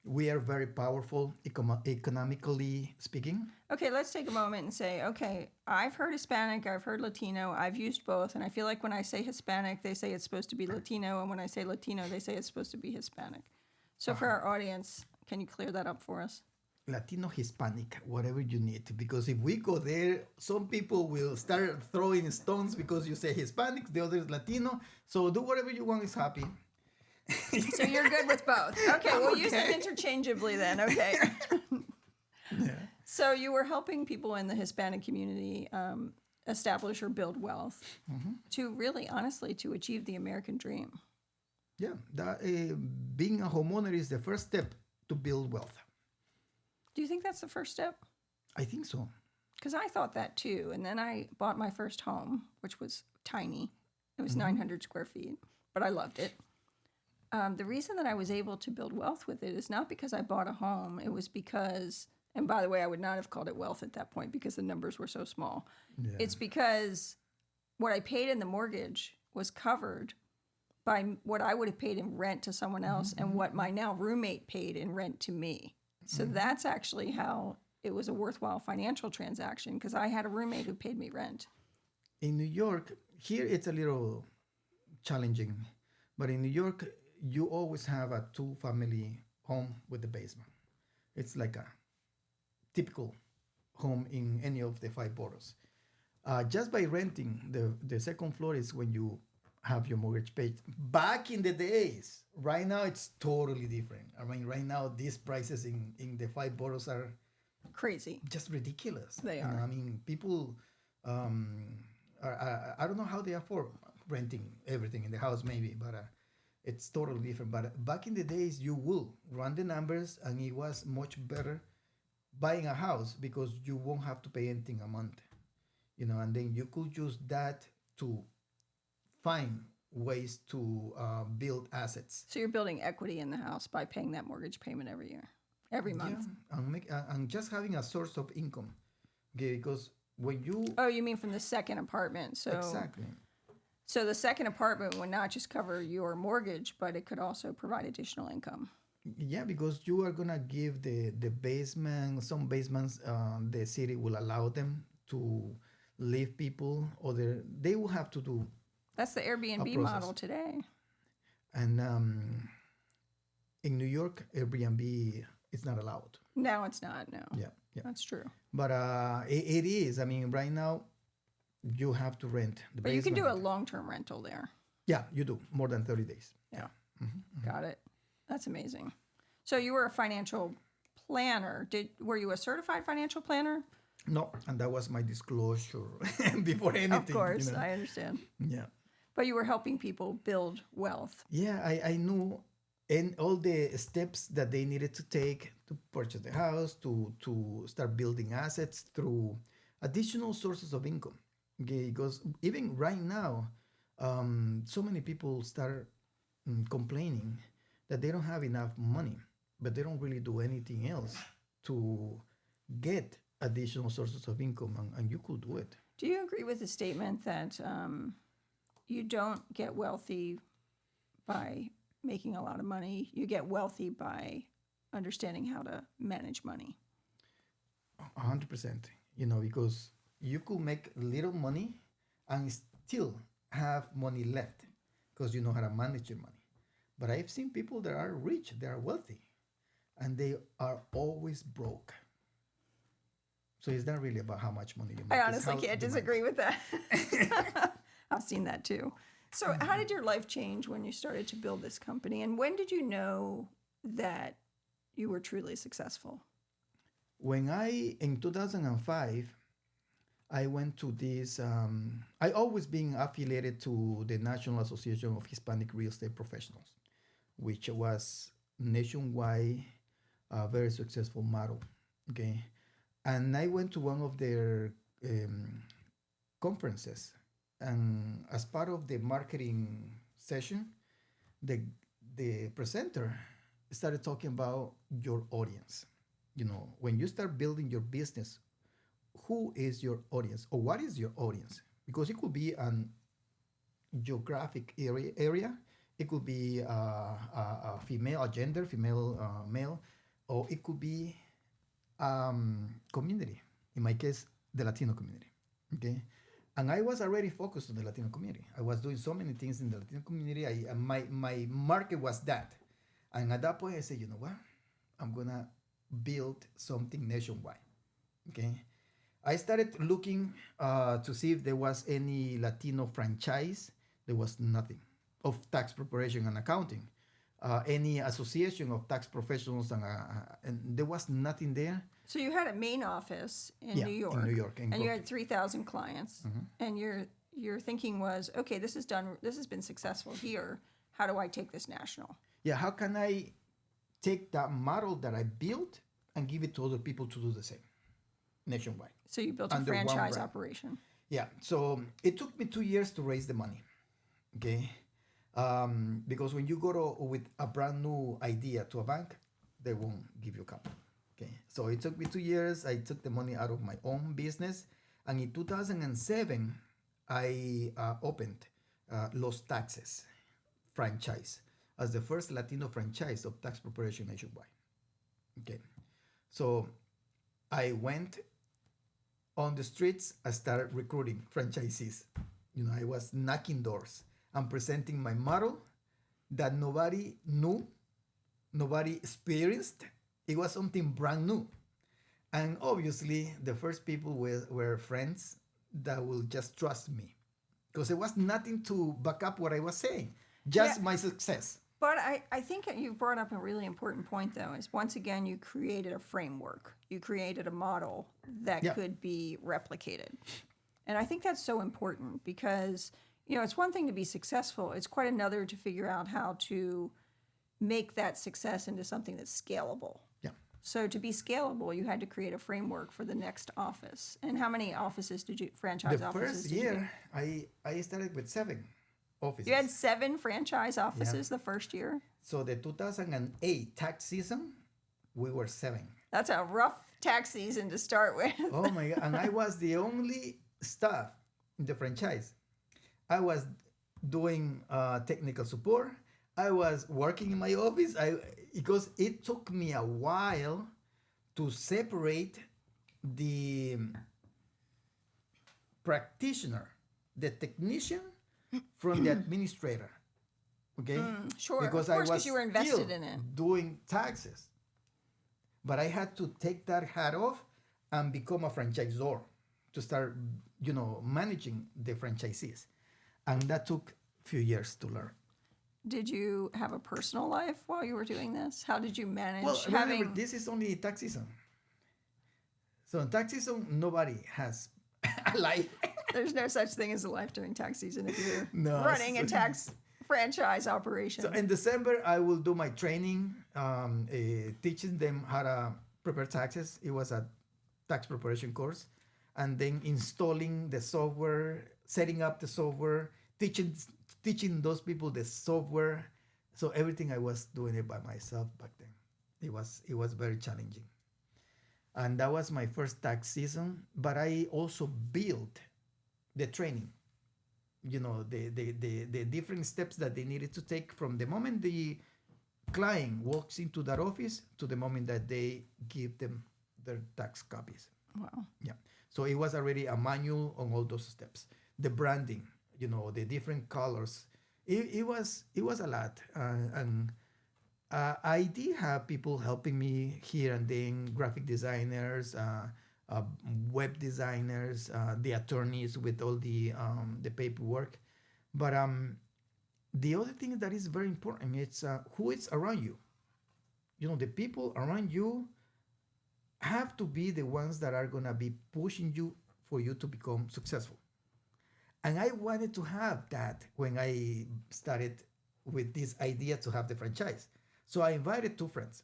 we are very powerful economically speaking. Okay, let's take a moment and say, okay, I've heard Hispanic, I've heard Latino, I've used both, and I feel like when I say Hispanic, they say it's supposed to be Latino, and when I say Latino, they say it's supposed to be Hispanic. So for our audience, can you clear that up for us? Latino, Hispanic, whatever you need. Because if we go there, some people will start throwing stones because you say Hispanic, the other is Latino. So do whatever you want is happy. So you're good with both. Okay, we'll use them interchangeably then. Okay. Yeah. So you were helping people in the Hispanic community establish or build wealth to really, honestly, to achieve the American dream. Yeah, being a homeowner is the first step to build wealth. Do you think that's the first step? I think so. Because I thought that too. And then I bought my first home, which was tiny. It was 900 square feet, but I loved it. The reason that I was able to build wealth with it is not because I bought a home. It was because, and by the way, I would not have called it wealth at that point because the numbers were so small. Yeah. It's because what I paid in the mortgage was covered by what I would have paid in rent to someone else and what my now roommate paid in rent to me. So that's actually how it was a worthwhile financial transaction because I had a roommate who paid me rent. In New York, here it's a little challenging, but in New York, you always have a 2-family home with the basement. It's like a typical home in any of the 5 boroughs. Just by renting, the second floor is when you have your mortgage paid. Back in the days, right now it's totally different. I mean, right now these prices in the 5 boroughs are crazy, just ridiculous. They are. I mean, people, I don't know how they afford renting everything in the house, maybe, but it's totally different. But back in the days, you will run the numbers, and it was much better buying a house because you won't have to pay anything a month, and then you could use that to find ways to build assets. So you're building equity in the house by paying that mortgage payment every month. Yeah, and just having a source of income. Okay, because when you... Oh, you mean from the second apartment. So Exactly. So the second apartment would not just cover your mortgage, but it could also provide additional income. Yeah, because you are going to give the basement, some basements, the city will allow them to leave people, or they will have to do... That's the Airbnb model today. And in New York, Airbnb is not allowed. No, it's not. No. Yeah. That's true. But it is. I mean, right now, you have to rent the basement. But you can do a long-term rental there. Yeah, you do. More than 30 days. Yeah. Got it. That's amazing. So you were a financial planner. Were you a certified financial planner? No, and that was my disclosure before Of anything, course, I understand. Yeah. But you were helping people build wealth. Yeah, I knew and all the steps that they needed to take to purchase the house, to start building assets through additional sources of income. Okay, because even right now, so many people start complaining that they don't have enough money, but they don't really do anything else to get additional sources of income, and you could do it. Do you agree with the statement that you don't get wealthy by making a lot of money? You get wealthy by understanding how to manage money. 100%. Because you could make little money and still have money left because you know how to manage your money. But I've seen people that are rich, they are wealthy, and they are always broke. So it's not really about how much money you make. I it's honestly how can't you disagree manage. with that. I've seen that too. So, how did your life change when you started to build this company? And when did you know that you were truly successful? In 2005, I went to this, I always been affiliated to the National Association of Hispanic Real Estate Professionals, which was nationwide, very successful model. Okay. And I went to one of their conferences. And as part of the marketing session, the, the presenter started talking about your audience. When you start building your business, who is your audience or what is your audience? Because it could be an geographic area, it could be a female, a gender, female, male, or it could be community. In my case, the Latino community. Okay, and I was already focused on the Latino community. I was doing so many things in the Latino community. My market was that, and at that point, I said, you know what, I'm gonna build something nationwide. Okay, I started looking to see if there was any Latino franchise. There was nothing of tax preparation and accounting. Any association of tax professionals, and there was nothing there. So you had a main office in Yeah, New York, in New York, in and you Brooklyn. had 3,000 clients, and your thinking was, okay, this is done. This has been successful here. How do I take this national? Yeah, how can I take that model that I built and give it to other people to do the same nationwide? So you built a Under one franchise brand. operation. Yeah, so it took me 2 years to raise the money. Okay, because when you go with a brand new idea to a bank, they won't give you capital. Okay, so it took me 2 years. I took the money out of my own business, and in 2007, I opened Los Taxes franchise as the first Latino franchise of tax preparation nationwide. Okay, so I went on the streets. I started recruiting franchisees. I was knocking doors and presenting my model that nobody knew, nobody experienced. It was something brand new. And obviously, the first people were friends that will just trust me because there was nothing to back up what I was saying, just Yeah. my success. But I think you brought up a really important point, though, is once again, you created a framework. You created a model that Yeah. could be replicated. And I think that's so important because, it's one thing to be successful. It's quite another to figure out how to make that success into something that's scalable. Yeah. So to be scalable, you had to create a framework for the next office. And how many offices franchise The offices first did you year, I started with 7 offices. You had 7 franchise offices the first year? So the 2008 tax season, we were 7. That's a rough tax season to start with. Oh my God. And I was the only staff in the franchise. I was doing technical support. I was working in my office because it took me a while to separate the practitioner, the technician, from the administrator. Okay? Sure, Because of course, I was because you were invested still in it. doing taxes. But I had to take that hat off and become a franchisor to start, managing the franchisees. And that took a few years to learn. Did you have a personal life while you were doing this? How did you manage Well, remember, having... this is only tax season. So in tax season, nobody has a life. There's no such thing as a life during tax season if you're No, running a tax franchise operation. So in December, I will do my training, teaching them how to prepare taxes. It was a tax preparation course, and then installing the software, setting up the software, teaching those people the software. So everything I was doing it by myself back then. It was very challenging, and that was my first tax season. But I also built the training, the different steps that they needed to take from the moment the client walks into that office to the moment that they give them their tax copies. Wow. Yeah. So it was already a manual on all those steps. The branding, the different colors. It was a lot. And I did have people helping me here and then, graphic designers, web designers, the attorneys with all the paperwork. But the other thing that is very important, it's who is around you. The people around you have to be the ones that are going to be pushing you for you to become successful. And I wanted to have that when I started with this idea to have the franchise. So I invited two friends,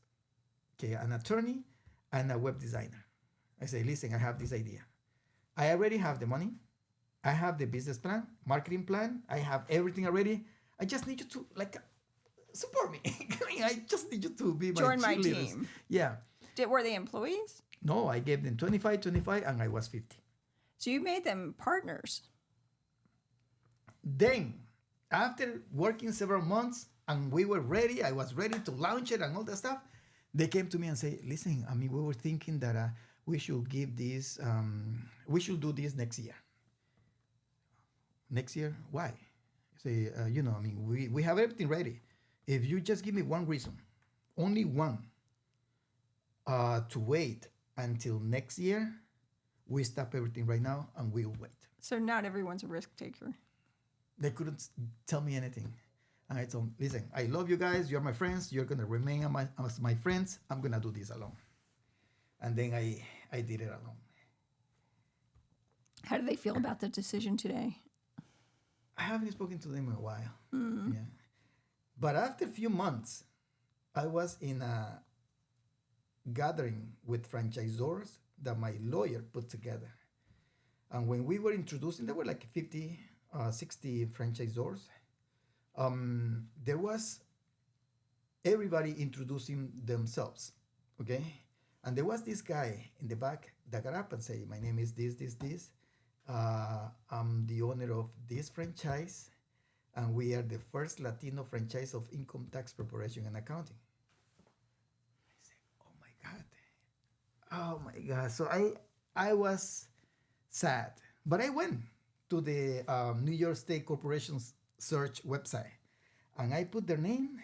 okay, an attorney and a web designer. I say, listen, I have this idea. I already have the money. I have the business plan, marketing plan. I have everything already. I just need you to support me. I just need you to be my Join my cheerleaders. team. Yeah. Were they employees? No, I gave them 25, and I was 50. So you made them partners. Then, after working several months and we were ready, I was ready to launch it and all that stuff, they came to me and say, listen, we were thinking that we should give this, we should do this next year. Next year? Why? Say, we have everything ready. If you just give me one reason, only one, to wait until next year, we stop everything right now and we'll wait. So not everyone's a risk taker. They couldn't tell me anything. And I told them, listen, I love you guys. You're my friends. You're going to remain as my friends. I'm going to do this alone. And then I did it alone. How do they feel about the decision today? I haven't spoken to them in a while. Mm-hmm. Yeah. But after a few months, I was in a gathering with franchisors that my lawyer put together. And when we were introducing, there were like 50, 60 franchisors. There was everybody introducing themselves, okay? And there was this guy in the back that got up and said, my name is this. I'm the owner of this franchise, and we are the first Latino franchise of income tax preparation and accounting. I said, oh my God. So I was sad, but I went to the New York State Corporation's search website, and I put their name,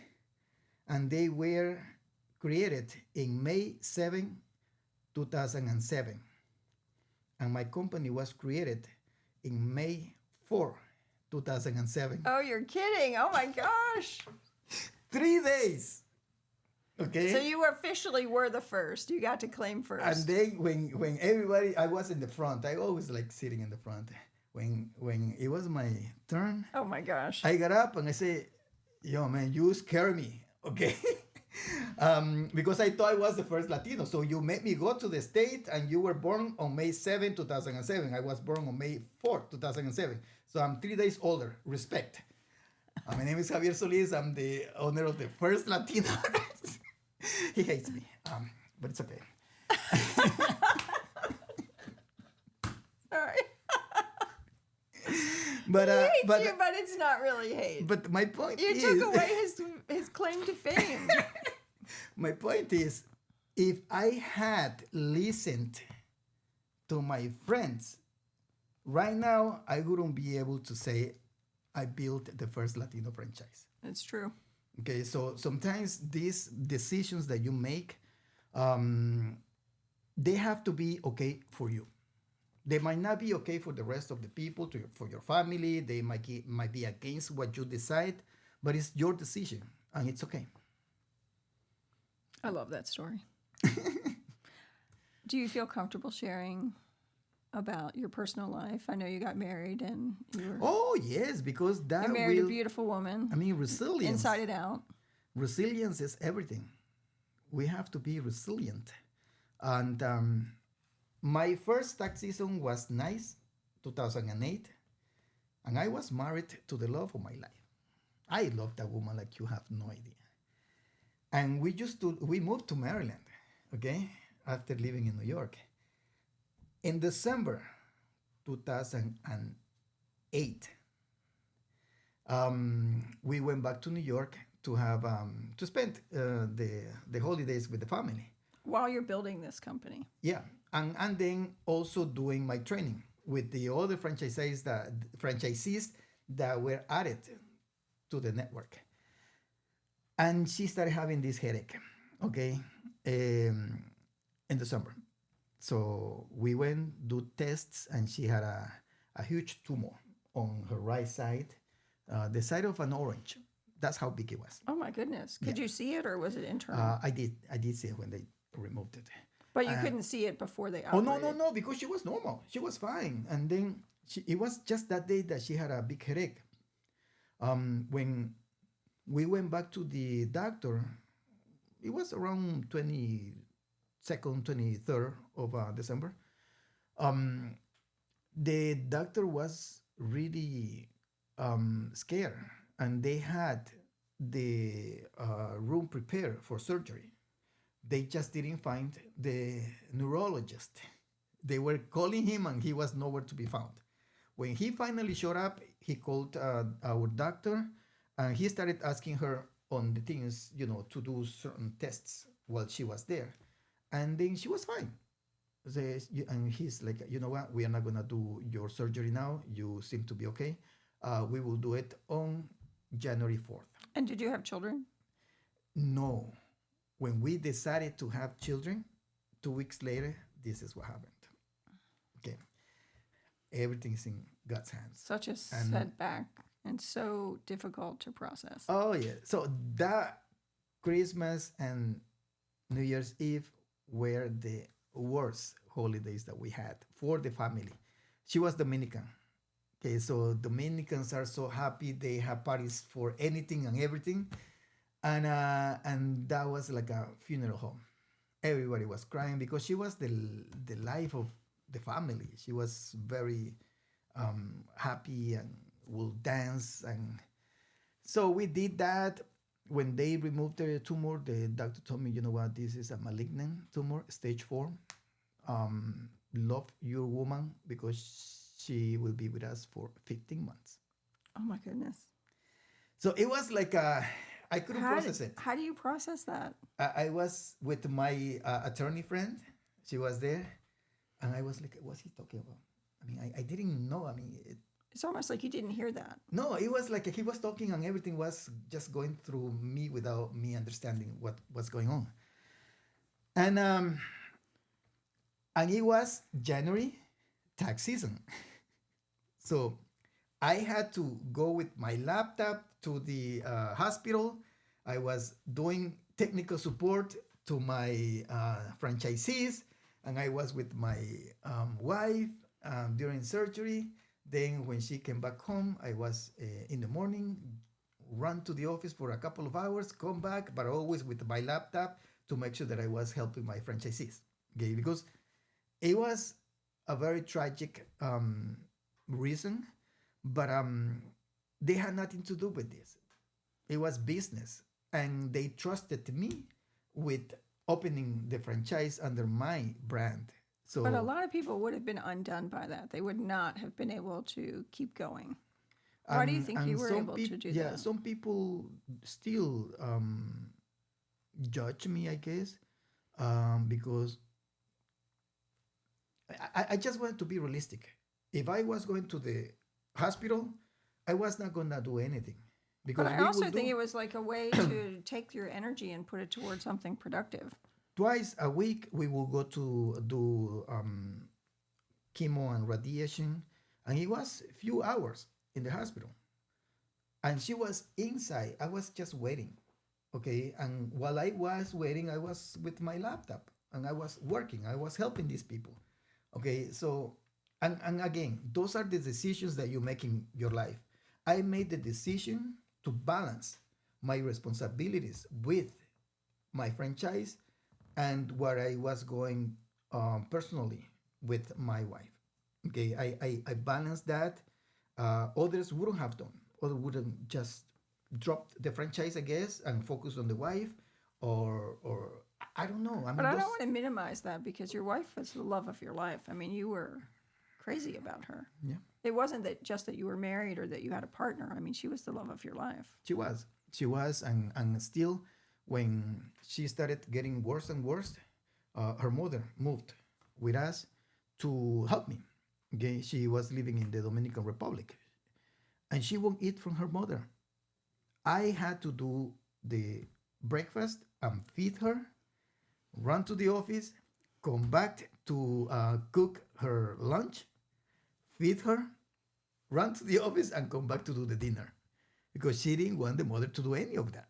and they were created in May 7, 2007. And my company was created in May 4, 2007. Oh, you're kidding. Oh my gosh. 3 days. Okay. So you officially were the first. You got to claim first. And then when everybody, I was in the front. I always like sitting in the front. When it was my turn. Oh my gosh. I got up and I said, yo man, you scare me. Okay. Because I thought I was the first Latino. So you made me go to the state, and you were born on May 7, 2007. I was born on May 4, 2007. So I'm 3 days older. Respect. My name is Javier Solis. I'm the owner of the first Latino. He hates me, but it's okay. Sorry. But he hates you, but it's not really hate. But my point you is... You took away his claim to fame. My point is, if I had listened to my friends, right now I wouldn't be able to say I built the first Latino franchise. That's true. Okay, so sometimes these decisions that you make, they have to be okay for you. They might not be okay for the rest of the people, for your family. They might be against what you decide, but it's your decision, and it's okay. I love that story. Do you feel comfortable sharing about your personal life? I know you got married and Oh yes, because you that married a will. beautiful woman, I mean, resilience. inside and out. Resilience is everything. We have to be resilient. And my first tax season was nice, 2008, and I was married to the love of my life. I love that woman like you have no idea. And we moved to Maryland, okay, after living in New York. In December 2008, we went back to New York to have to spend the holidays with the family. While you're building this company. Yeah, and then also doing my training with the other franchisees that were added to the network. And she started having this headache, okay, in December. So we went do tests, and she had a huge tumor on her right side, the side of an orange. That's how big it was. Oh my goodness. Could you see it or was it internal? I did see it when they removed it. But you couldn't see it before they Oh operated. no, because she was normal. She was fine. And then it was just that day that she had a big headache. When we went back to the doctor, it was around 22nd, 23rd of December. The doctor was really scared, and they had the room prepared for surgery. They just didn't find the neurologist. They were calling him, and he was nowhere to be found. When he finally showed up, he called our doctor, and he started asking her on the things, to do certain tests while she was there. And then she was fine. And he's like, you know what? We are not going to do your surgery now. You seem to be okay. We will do it on January 4th. And did you have children? No. When we decided to have children, 2 weeks later, this is what happened. Okay. Everything's in God's hands. Such a setback and so difficult to process. Oh, yeah. So that Christmas and New Year's Eve were the worst holidays that we had for the family. She was Dominican. Okay, so Dominicans are so happy. They have parties for anything and everything. And that was like a funeral home. Everybody was crying because she was the life of the family. She was very happy and will dance. And so we did that. When they removed the tumor, the doctor told me, you know what, this is a malignant tumor, stage 4. Love your woman because she will be with us for 15 months. Oh my goodness. So it was like I couldn't process it. How do you process that? I was with my attorney friend. She was there. And I was like, what's he talking about? I mean, I didn't know. I mean, it's almost like you didn't hear that. No, it was like he was talking and everything was just going through me without me understanding what was going on. And it was January tax season. So I had to go with my laptop to the hospital. I was doing technical support to my franchisees, and I was with my wife during surgery. Then when she came back home, I was in the morning, run to the office for a couple of hours, come back, but always with my laptop to make sure that I was helping my franchisees. Okay, because it was a very tragic reason, but they had nothing to do with this. It was business, and they trusted me with opening the franchise under my brand. So, but a lot of people would have been undone by that. They would not have been able to keep going. Why do you think you were able to do that? Yeah, some people still judge me, I guess, because I just wanted to be realistic. If I was going to the hospital, I was not going to do anything. Because but I also think it was like a way to take your energy and put it towards something productive. Twice a week, we will go to do chemo and radiation. And it was a few hours in the hospital. And she was inside. I was just waiting. Okay. And while I was waiting, I was with my laptop. and I was working. I was helping these people. Okay, so and again, those are the decisions that you make in your life. I made the decision to balance my responsibilities with my franchise and what I was going personally with my wife. Okay, I balanced that. Others wouldn't have done. Others wouldn't just drop the franchise, I guess, and focus on the wife, or I don't know. I But mean, I don't those. want to minimize that because your wife was the love of your life. I mean, you were crazy about her. Yeah, It wasn't that just that you were married or that you had a partner. I mean, she was the love of your life. she was, and still, when she started getting worse and worse, her mother moved with us to help me. Okay, she was living in the Dominican Republic, and she won't eat from her mother. I had to do the breakfast and feed her, run to the office, come back to cook her lunch, feed her, run to the office, and come back to do the dinner because she didn't want the mother to do any of that.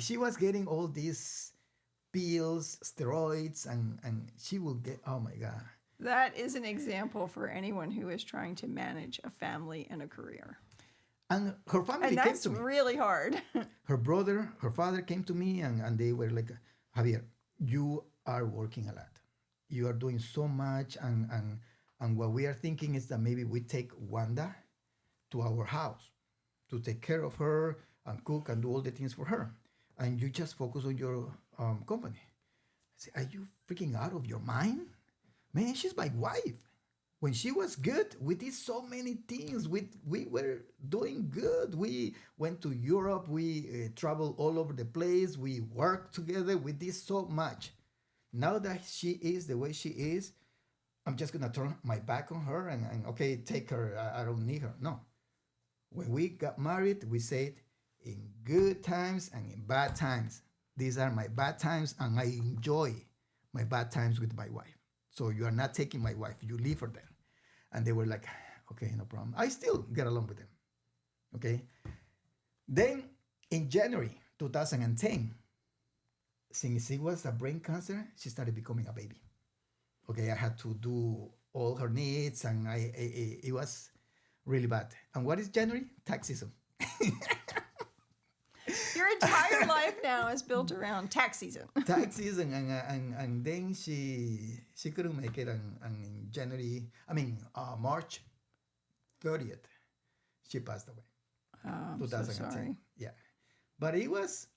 She was getting all these pills, steroids, and she will get, oh my God. That is an example for anyone who is trying to manage a family and a career. And her family And came that's to me. really hard. Her brother, her father came to me, and they were like, Javier, you are working a lot. You are doing so much. And what we are thinking is that maybe we take Wanda to our house to take care of her and cook and do all the things for her. And you just focus on your company. I say, are you freaking out of your mind? Man, she's my wife. When she was good, we did so many things. We were doing good. We went to Europe. We traveled all over the place. We worked together. We did so much. Now that she is the way she is, I'm just going to turn my back on her and okay, take her. I don't need her. No. When we got married, we said, in good times and in bad times. These are my bad times, and I enjoy my bad times with my wife. So you are not taking my wife. You leave her there. And they were like, okay, no problem. I still get along with them. Okay. Then in January 2010, since it was a brain cancer, she started becoming a baby. Okay, I had to do all her needs, and it was really bad. And what is January? Tax season. Your entire life now is built around tax season. Tax season, and then she couldn't make it, and in March 30th, she passed away. I'm 2010. so sorry. Yeah, but it was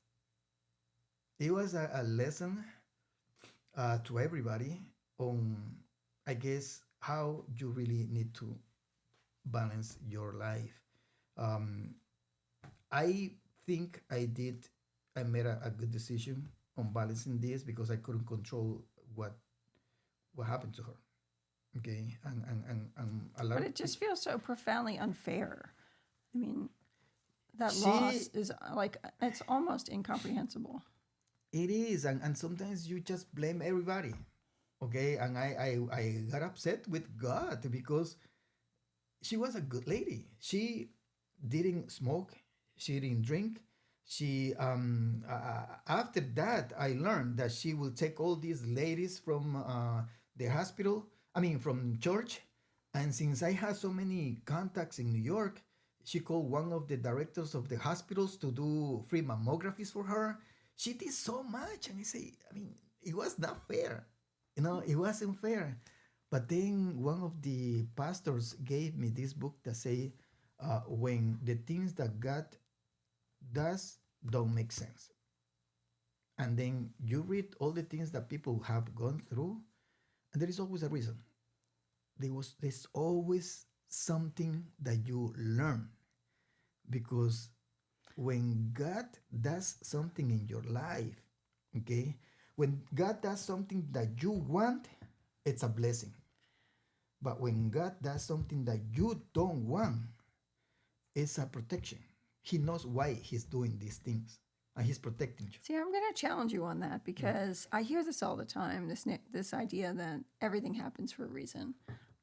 a lesson to everybody on, I guess, how you really need to balance your life. I think I made a good decision on balancing this because I couldn't control what happened to her. Okay, and a lot But of it just feels so profoundly unfair. I mean, that She- loss is like, it's almost incomprehensible. it is, and sometimes you just blame everybody. Okay, and I got upset with God because she was a good lady. She didn't smoke. She didn't drink. She after that, I learned that she will take all these ladies from the hospital. From church. And since I had so many contacts in New York, she called one of the directors of the hospitals to do free mammographies for her. She did so much, and it was not fair. It wasn't fair. But then one of the pastors gave me this book that say, when the things that God does don't make sense. And then you read all the things that people have gone through, and there is always a reason. There's always something that you learn, because when God does something in your life, okay, when God does something that you want, it's a blessing. But when God does something that you don't want, it's a protection. He knows why he's doing these things, and he's protecting you. See, I'm going to challenge you on that because I hear this all the time, this idea that everything happens for a reason.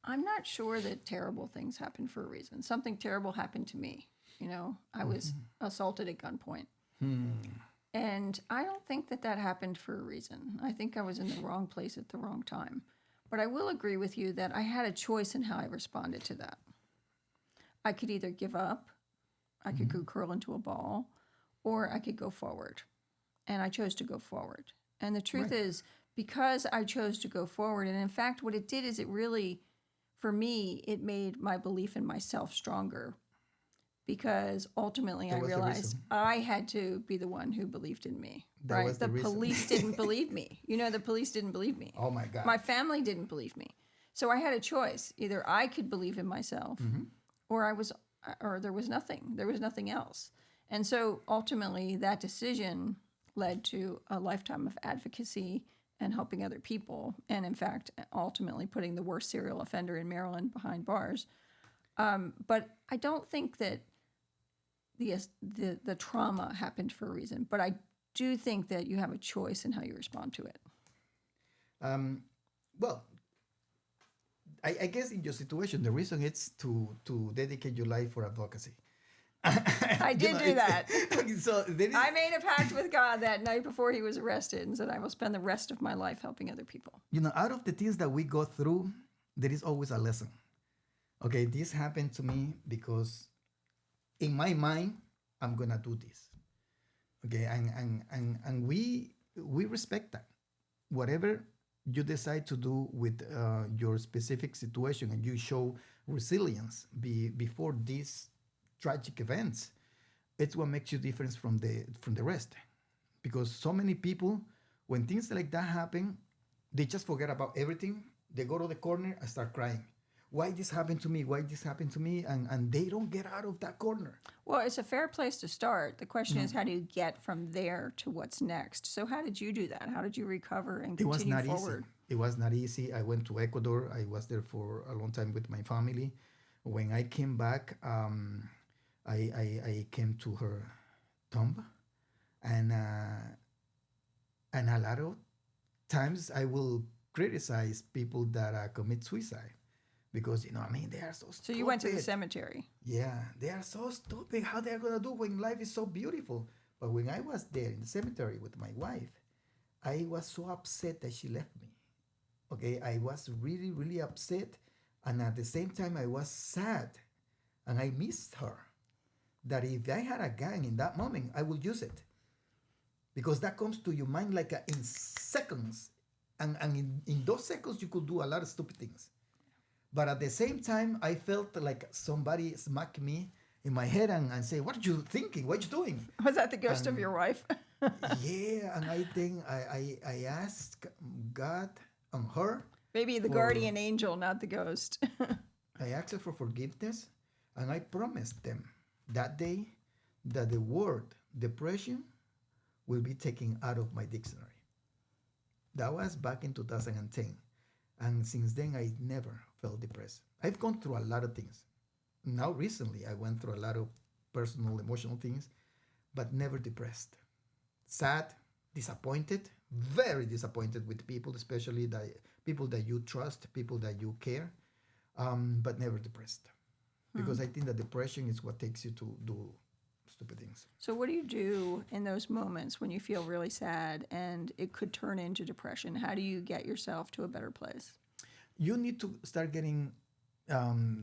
I'm not sure that terrible things happen for a reason. Something terrible happened to me. I was assaulted at gunpoint. And I don't think that that happened for a reason. I think I was in the wrong place at the wrong time. But I will agree with you that I had a choice in how I responded to that. I could either give up, I could go curl into a ball, or I could go forward. And I chose to go forward. And the truth Right. is, because I chose to go forward, and in fact, what it did is it really, for me, it made my belief in myself stronger. Because ultimately, I That was the realized reason. I had to be the one who believed in me, That was right? the The reason. police didn't believe me. You know, the police didn't believe me. Oh my God. My family didn't believe me. So I had a choice. Either I could believe in myself or there was nothing. There was nothing else. And so ultimately that decision led to a lifetime of advocacy and helping other people. And in fact, ultimately putting the worst serial offender in Maryland behind bars. But I don't think that the trauma happened for a reason. But I do think that you have a choice in how you respond to it. Well, I guess in your situation, the reason is to dedicate your life for advocacy. I did do that. So there is, I made a pact with God that night before he was arrested and said, I will spend the rest of my life helping other people. out of the things that we go through, there is always a lesson. Okay, this happened to me because in my mind, I'm gonna do this. Okay, and we respect that. Whatever you decide to do with your specific situation, and you show resilience before these tragic events, it's what makes you different from the rest. Because so many people, when things like that happen, they just forget about everything. They go to the corner and start crying. Why this happened to me? Why this happened to me? And they don't get out of that corner. Well, it's a fair place to start. The question is, how do you get from there to what's next? So how did you do that? How did you recover and It was continue not forward? easy. It was not easy. I went to Ecuador. I was there for a long time with my family. When I came back, I came to her tomb, and a lot of times I will criticize people that commit suicide because they are so So stupid. you went to the cemetery. Yeah, they are so stupid. How they are gonna do when life is so beautiful? But when I was there in the cemetery with my wife, I was so upset that she left me. Okay, I was really, really upset, and at the same time, I was sad, and I missed her. That if I had a gun in that moment, I would use it, because that comes to your mind like in seconds, and in those seconds, you could do a lot of stupid things. But at the same time, I felt like somebody smacked me in my head and say, "What are you thinking? What are you doing?" Was that the ghost of your wife? Yeah, and I think I asked God and her. Maybe the For- guardian angel, not the ghost. I asked her for forgiveness, and I promised them that day that the word depression will be taken out of my dictionary. That was back in 2010. And since then, I never felt depressed. I've gone through a lot of things. Now, recently, I went through a lot of personal, emotional things, but never depressed. Sad, disappointed, very disappointed with people, especially people that you trust, people that you care, but never depressed. Because I think that depression is what takes you to do stupid things. So what do you do in those moments when you feel really sad and it could turn into depression? How do you get yourself to a better place? You need to start getting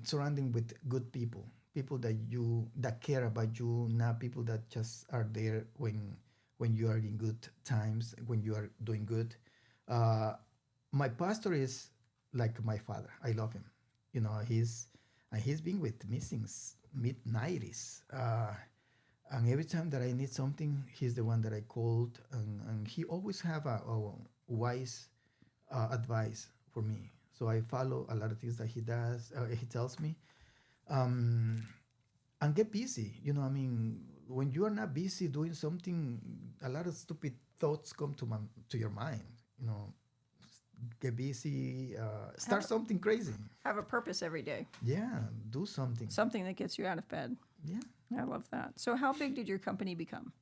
surrounding with good people, people that care about you, not people that just are there when you are in good times, when you are doing good. My pastor is like my father. I love him. He's been with me since mid 90s. And every time that I need something, he's the one that I called, and he always have a wise advice for me. So I follow a lot of things that he tells me, and get busy. When you are not busy doing something, a lot of stupid thoughts come to your mind. Get busy, start something crazy. Have a purpose every day, Yeah, do something. something that gets you out of bed. Yeah. I love that. So how big did your company become?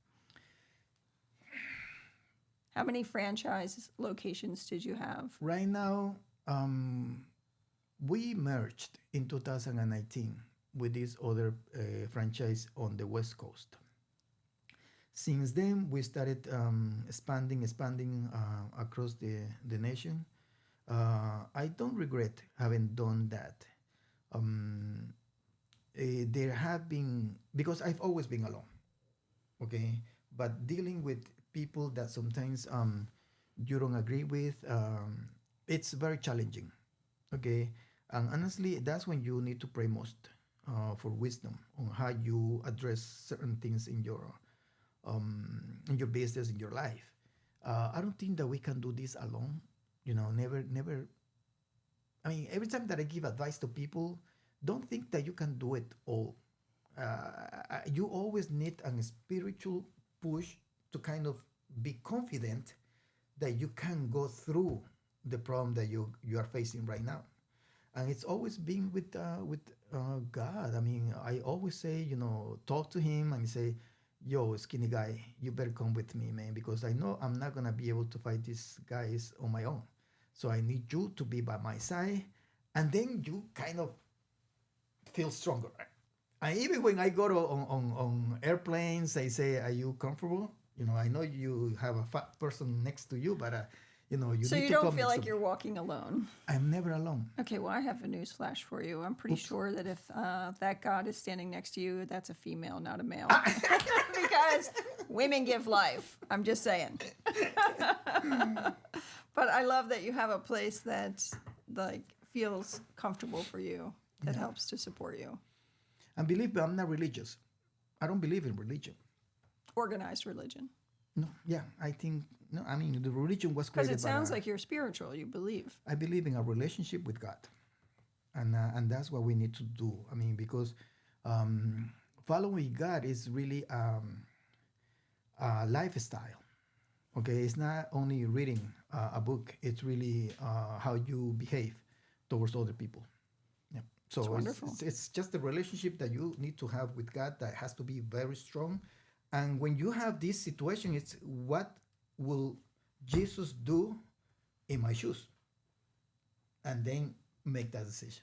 How many franchise locations did you have? Right now, we merged in 2019 with this other franchise on the West Coast. Since then, we started expanding across the nation. I don't regret having done that. Um, there have been, because I've always been alone, okay? But dealing with people that sometimes you don't agree with, it's very challenging, okay? And honestly, that's when you need to pray most for wisdom on how you address certain things in your business, in your life. I don't think that we can do this alone. Never. I mean, every time that I give advice to people, don't think that you can do it all. You always need a spiritual push to kind of be confident that you can go through the problem that you are facing right now. And it's always been with God. I mean, I always say, talk to Him and say, "Yo, skinny guy, you better come with me, man, because I know I'm not gonna be able to fight these guys on my own. So I need you to be by my side." And then you kind of feel stronger. And even when I go on airplanes, I say, "Are you comfortable?" I know you have a fat person next to you, but you So need you to don't come feel next like to you're me. walking alone. I'm never alone. Okay, well, I have a news flash for you. I'm pretty sure that if that God is standing next to you, that's a female, not a male. Because women give life. I'm just saying. But I love that you have a place that like feels comfortable for you, that helps to support you. And believe me, I'm not religious. I don't believe in religion. Organized religion. No, yeah, I think no. I mean, the religion was Because created it sounds by. like you're spiritual, you believe. I believe in a relationship with God, and that's what we need to do. I mean, because following God is really a lifestyle. Okay, it's not only reading a book; it's really how you behave towards other people. Yeah. It's So wonderful. it's just a relationship that you need to have with God that has to be very strong. And when you have this situation, it's what will Jesus do in my shoes? And then make that decision.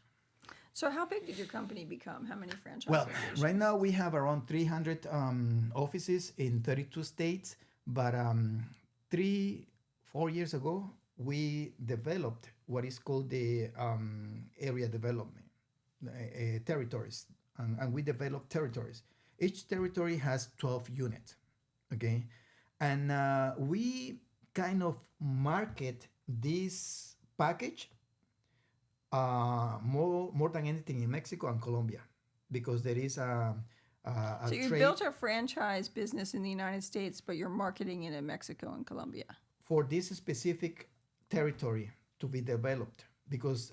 So how big did your company become? How many franchise Well, locations? right now we have around 300 offices in 32 states. But 3, 4 years ago, we developed what is called the area development territories, and we developed territories. Each territory has 12 units, okay, and we kind of market this package more than anything in Mexico and Colombia, because there is a So you trade built a franchise business in the United States, but you're marketing it in Mexico and Colombia. for this specific territory to be developed, because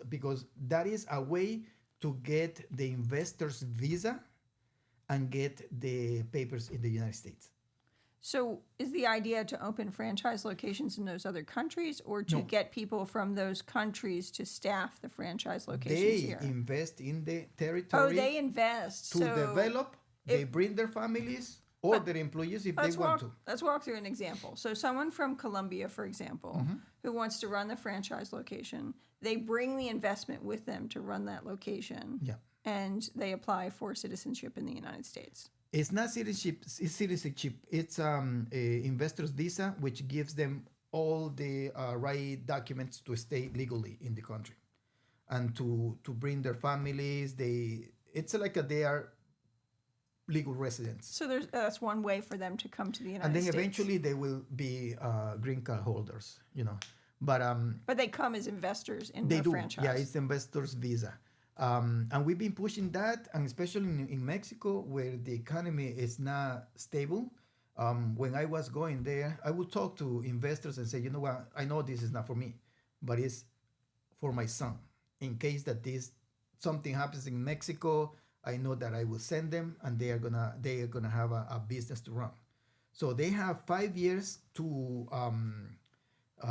that is a way to get the investor's visa and get the papers in the United States. So is the idea to open franchise locations in those other countries, or to No. get people from those countries to staff the franchise locations They here? invest in the Oh, territory they invest. to So develop. They bring their families or their employees if they want to. let's walk through an example. So someone from Colombia, for example, Mm-hmm. who wants to run the franchise location, they bring the investment with them to run that location. Yeah. And they apply for citizenship in the United States. It's not citizenship. It's citizenship. It's a investor's visa, which gives them all the right documents to stay legally in the country, and to bring their families. It's like they are legal residents, So that's one way for them to come to the United and then States. eventually they will be green card holders. But But they come as investors in they the do. franchise. Yeah, it's investor's visa. And we've been pushing that, and especially in Mexico, where the economy is not stable. When I was going there, I would talk to investors and say, you know what, I know this is not for me, but it's for my son. In case that something happens in Mexico, I know that I will send them, and they are gonna have a business to run. So they have 5 years to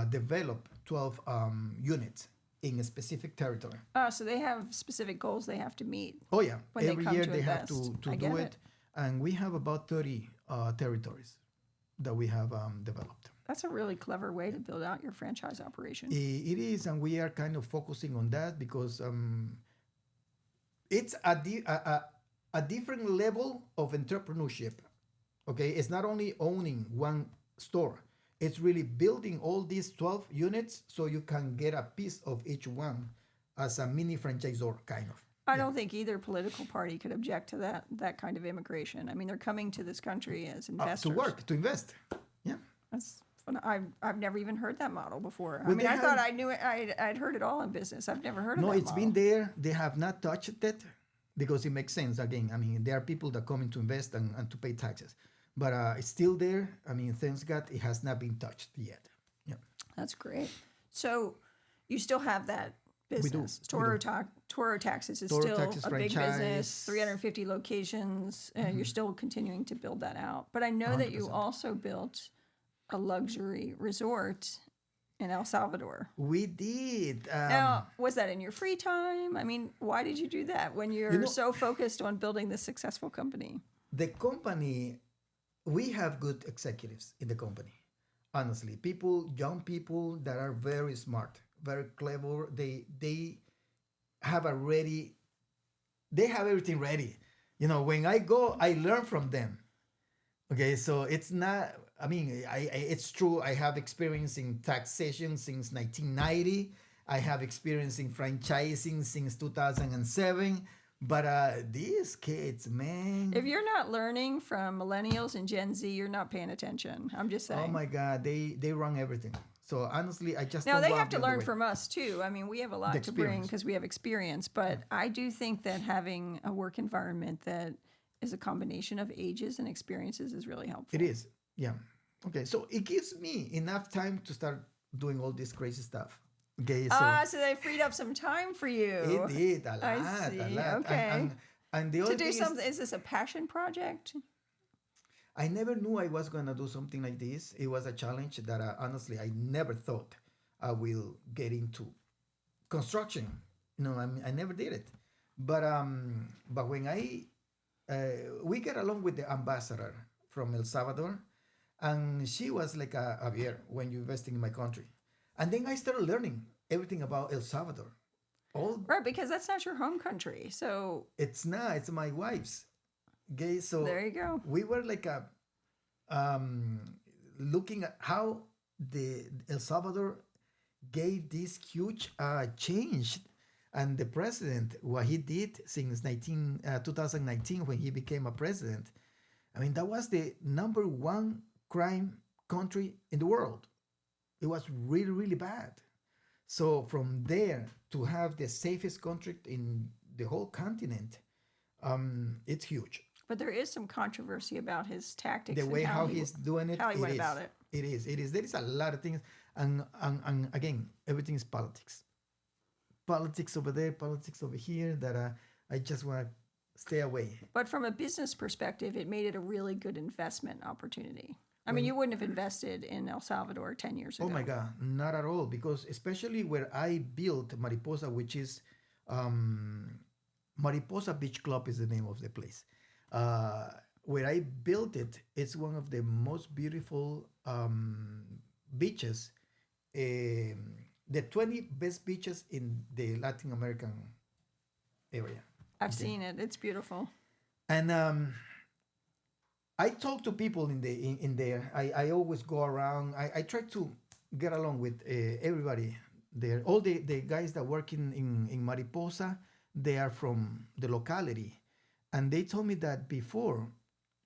develop 12 units in a specific territory. So they have specific goals they have to meet. Oh yeah, When they every come year to they have invest. to I do get it, and we have about 30 territories that we have developed. That's a really clever way to build out your franchise operation. It is, and we are kind of focusing on that because it's a different level of entrepreneurship. Okay, it's not only owning one store, it's really building all these 12 units so you can get a piece of each one as a mini franchisor, kind of. I don't think either political party could object to that kind of immigration. I mean, they're coming to this country as investors. To work, to invest. Yeah. That's fun. I've never even heard that model before. I Well, mean, they I thought have- I knew it. I'd heard it all in business. I've never heard of No, that it's model. been there. They have not touched it because it makes sense. Again, I mean, there are people that come in to invest and to pay taxes. But it's still there. I mean, thanks God, it has not been touched yet. Yeah. That's great. So you still have that business. Toro Taxes is Toro still Taxes a big franchise. business, 350 locations. You're still continuing to build that out. But I know that you 100%. also built a luxury resort in El Salvador. We did. Now, was that in your free time? I mean, why did you do that when you're so focused on building this successful company? The company, we have good executives in the company. Honestly, young people that are very smart, very clever. They have they have everything ready. You know, when I go, I learn from them. Okay, so it's not. I mean, it's true. I have experience in taxation since 1990. I have experience in franchising since 2007. But these kids, man. If you're not learning from millennials and Gen Z, you're not paying attention. I'm just saying. Oh my God, they run everything. So honestly, I just Now don't they love have to the other learn way. from us too. I mean, we have a lot The to bring experience. because we have experience. But I do think that having a work environment that is a combination of ages and experiences is really helpful. It is, yeah. Okay, so it gives me enough time to start doing all this crazy stuff. Okay, so So they freed up some time for you it did a lot, I see, a lot. okay. And the to other do thing is, something. Is this a passion project? I never knew I was gonna do something like this. It was a challenge that honestly I never thought I will get into construction. No, I never did it. But when we get along with the ambassador from El Salvador, and she was like Javier, when you're investing in my country, and then I started learning everything about El Salvador. All Right, because that's not your home country. So it's not. It's my wife's. Okay, so there you go. we were like looking at how the El Salvador gave this huge change, and the president, what he did since 2019 when he became a president. I mean, that was the number one crime country in the world. It was really, really bad. So from there to have the safest country in the whole continent, it's huge. But there is some controversy about his tactics. The and way how he's doing it, how he it went is. about it. It is. It is. There is a lot of things, and again, everything is politics. Politics over there, politics over here. That I just want to stay away. But from a business perspective, it made it a really good investment opportunity. I mean, you wouldn't have invested in El Salvador 10 years ago. Oh my God, not at all. Because especially where I built Mariposa, which is Mariposa Beach Club is the name of the place. Where I built it, it's one of the most beautiful beaches, the 20 best beaches in the Latin American area. I've seen it. It's beautiful. And I talk to people in there. I always go around. I try to get along with everybody there. All the guys that work in Mariposa, they are from the locality. And they told me that before,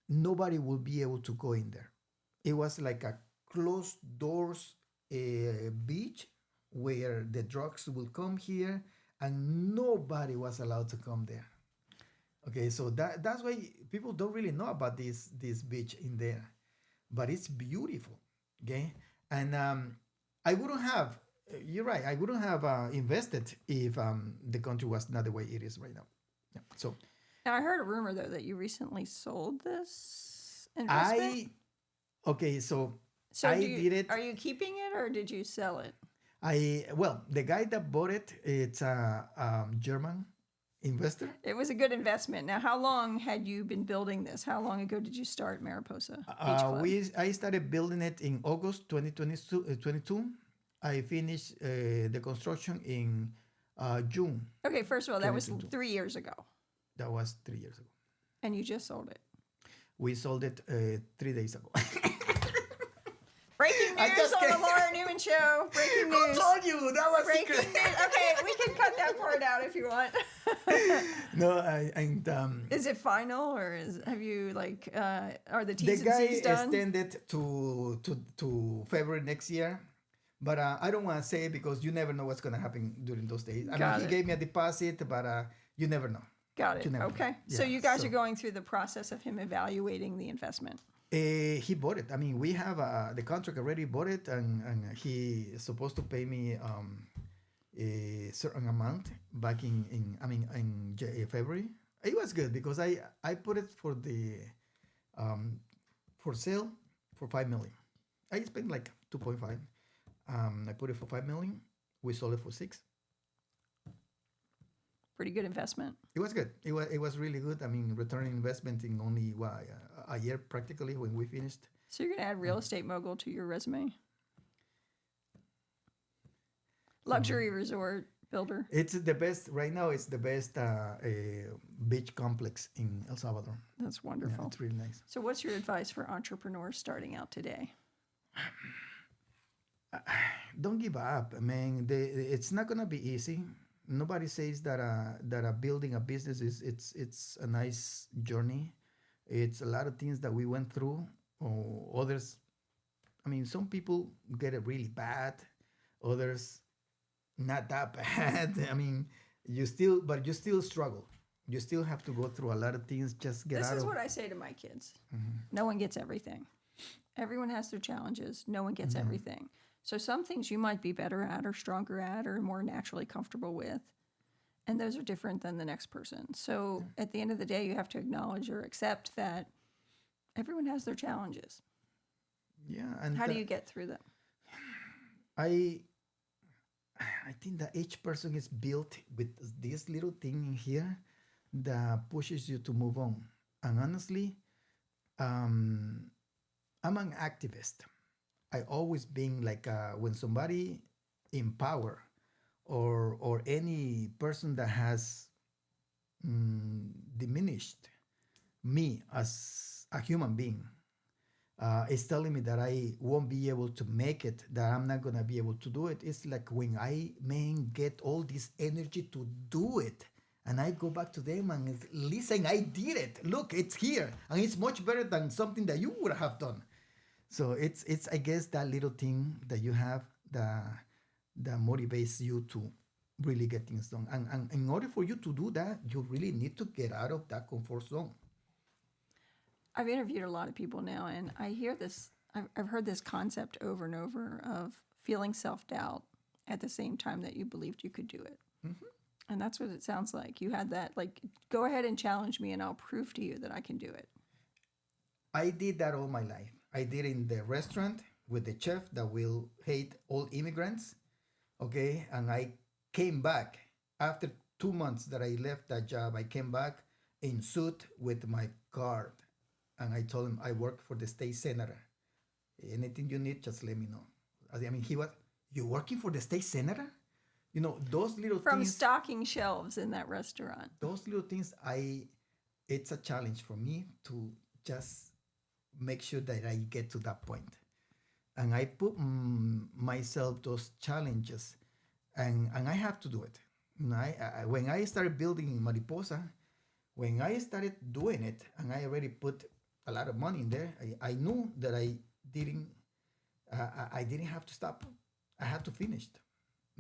nobody would be able to go in there. It was like a closed doors beach where the drugs will come here and nobody was allowed to come there. Okay, so that's why people don't really know about this beach in there, but it's beautiful. Okay, and I wouldn't have. You're right. I wouldn't have invested if the country was not the way it is right now. Yeah. So Now, I heard a rumor, though, that you recently sold this investment. Okay, so So I did it. Are you keeping it or did you sell it? Well, the guy that bought it, it's a German investor. It was a good investment. Now, how long had you been building this? How long ago did you start Mariposa Beach Club? I started building it in August 2022. I finished the construction in June. Okay, first of all, that was 2022. 3 years ago, That was 3 years ago. and you just sold it. We sold it 3 days ago. Breaking I news just on the can't- Laura Neuman Show. Breaking Who news. told you that was Breaking secret? news. Okay, we can cut that part out if you want. No, Is it final or have you are the the T's and guy C's done? extended to February next year, but I don't want to say it because you never know what's going to happen during those days. I Got mean, it. he gave me a deposit, but you never know. Got it. You never know. Okay. So Yeah, you guys are going through the process of him evaluating the investment. He bought it. I mean, we have the contract already bought it, and he is supposed to pay me a certain amount back in February. It was good because I put it for sale for 5 million. I spent like 2.5. I put it for 5 million. We sold it for 6. Pretty good investment. It was good. It was really good. I mean, return on investment in only a year practically when we finished. So you're going to add real estate mogul to your resume? Luxury resort builder. It's the best right now. It's the best beach complex in El Salvador. That's Yeah, wonderful. it's really nice. So what's your advice for entrepreneurs starting out today? Don't give up, man. It's not gonna be easy. Nobody says that building a business it's a nice journey. It's a lot of things that we went through. Or others, I mean, some people get it really bad. Others, not that bad. I mean, you still struggle. You still have to go through a lot of things. Just get This out is of. what I say to my kids. No one gets everything. Everyone has their challenges. No one gets everything. So some things you might be better at or stronger at or more naturally comfortable with. And those are different than the next person. So at the end of the day, you have to acknowledge or accept that everyone has their challenges. Yeah, and How do you get through them? I think that each person is built with this little thing in here that pushes you to move on. And honestly, I'm an activist. I always been like when somebody in power or any person that has diminished me as a human being is telling me that I won't be able to make it, that I'm not gonna be able to do it. It's like when I get all this energy to do it, and I go back to them and listen, I did it. Look, it's here, and it's much better than something that you would have done. So it's I guess that little thing that you have that motivates you to really get things done. And in order for you to do that, you really need to get out of that comfort zone. I've interviewed a lot of people now, and I hear this. I've heard this concept over and over of feeling self-doubt at the same time that you believed you could do it. And that's what it sounds like. You had that, like, go ahead and challenge me, and I'll prove to you that I can do it. I did that all my life. I did in the restaurant with the chef that will hate all immigrants. Okay. And I came back after 2 months that I left that job. I came back in suit with my card. And I told him I work for the state senator. Anything you need, just let me know. I mean, he was, you working for the state senator? You know, those little From things. stocking shelves in that restaurant. Those little things, it's a challenge for me to just make sure that I get to that point. And I put myself those challenges, and I have to do it. And when I started building Mariposa, when I started doing it, and I already put a lot of money in there, I knew that I didn't have to stop. I had to finish it.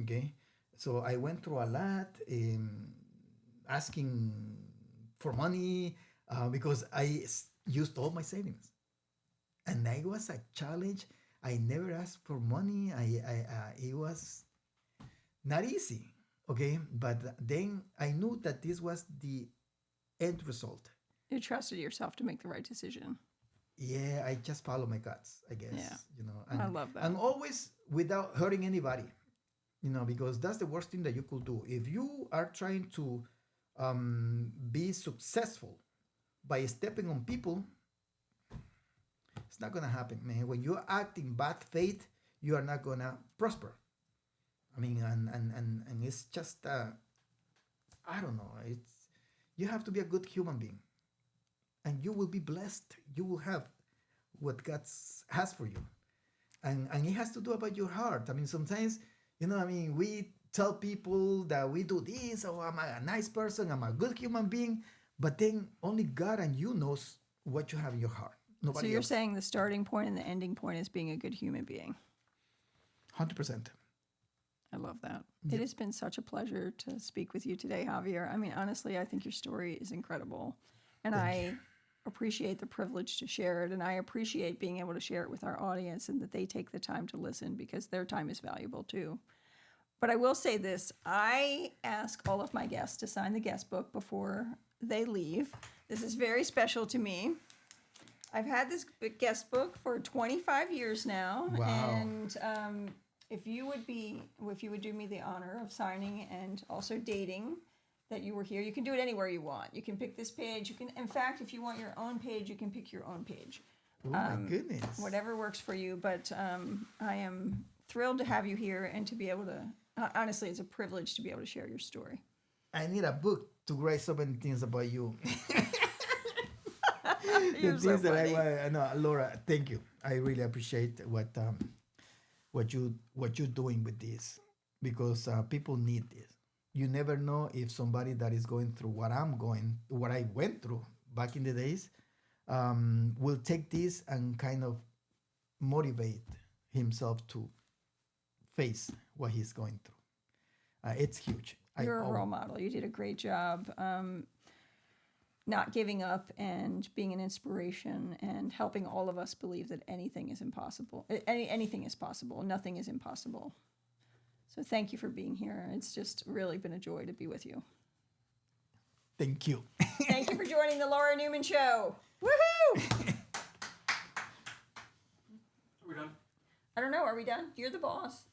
Okay, so I went through a lot, asking for money because I used all my savings, and that was a challenge. I never asked for money. It was not easy. Okay, but then I knew that this was the end result. You trusted yourself to make the right decision. Yeah, I just follow my guts, I guess. Yeah. You know, I love that. And always without hurting anybody, you know, because that's the worst thing that you could do. If you are trying to be successful by stepping on people, it's not gonna happen, man. When you act in bad faith, you are not gonna prosper. I mean, and it's just I don't know. You have to be a good human being, and you will be blessed. You will have what God has for you. And it has to do about your heart. I mean, sometimes, we tell people that we do this, or I'm a nice person, I'm a good human being, but then only God and you knows what you have in your heart. Nobody So you're else. saying the starting point and the ending point is being a good human being. 100%. I love that. It has been such a pleasure to speak with you today, Javier. I mean, honestly, I think your story is incredible. And I appreciate the privilege to share it. And I appreciate being able to share it with our audience and that they take the time to listen because their time is valuable too. But I will say this. I ask all of my guests to sign the guest book before they leave. This is very special to me. I've had this guest book for 25 years now. Wow. And if you would do me the honor of signing and also dating that you were here, you can do it anywhere you want. You can pick this page. You can, in fact, if you want your own page, you can pick your own page. Oh my goodness. Whatever works for you. But I am thrilled to have you here and to be able to, honestly, it's a privilege to be able to share your story. I need a book to write so many things about you. You're The so things that funny. I know, Laura, thank you. I really appreciate what you're doing with this, because people need this. You never know if somebody that is going through what I went through back in the days, will take this and kind of motivate himself to face what he's going through. It's huge. You're a role model. You did a great job not giving up and being an inspiration and helping all of us believe that anything is impossible. Anything is possible. Nothing is impossible. So thank you for being here. It's just really been a joy to be with you. Thank you. Thank you for joining the Laura Neuman Show. Woohoo! Are we done? I don't know. Are we done? You're the boss.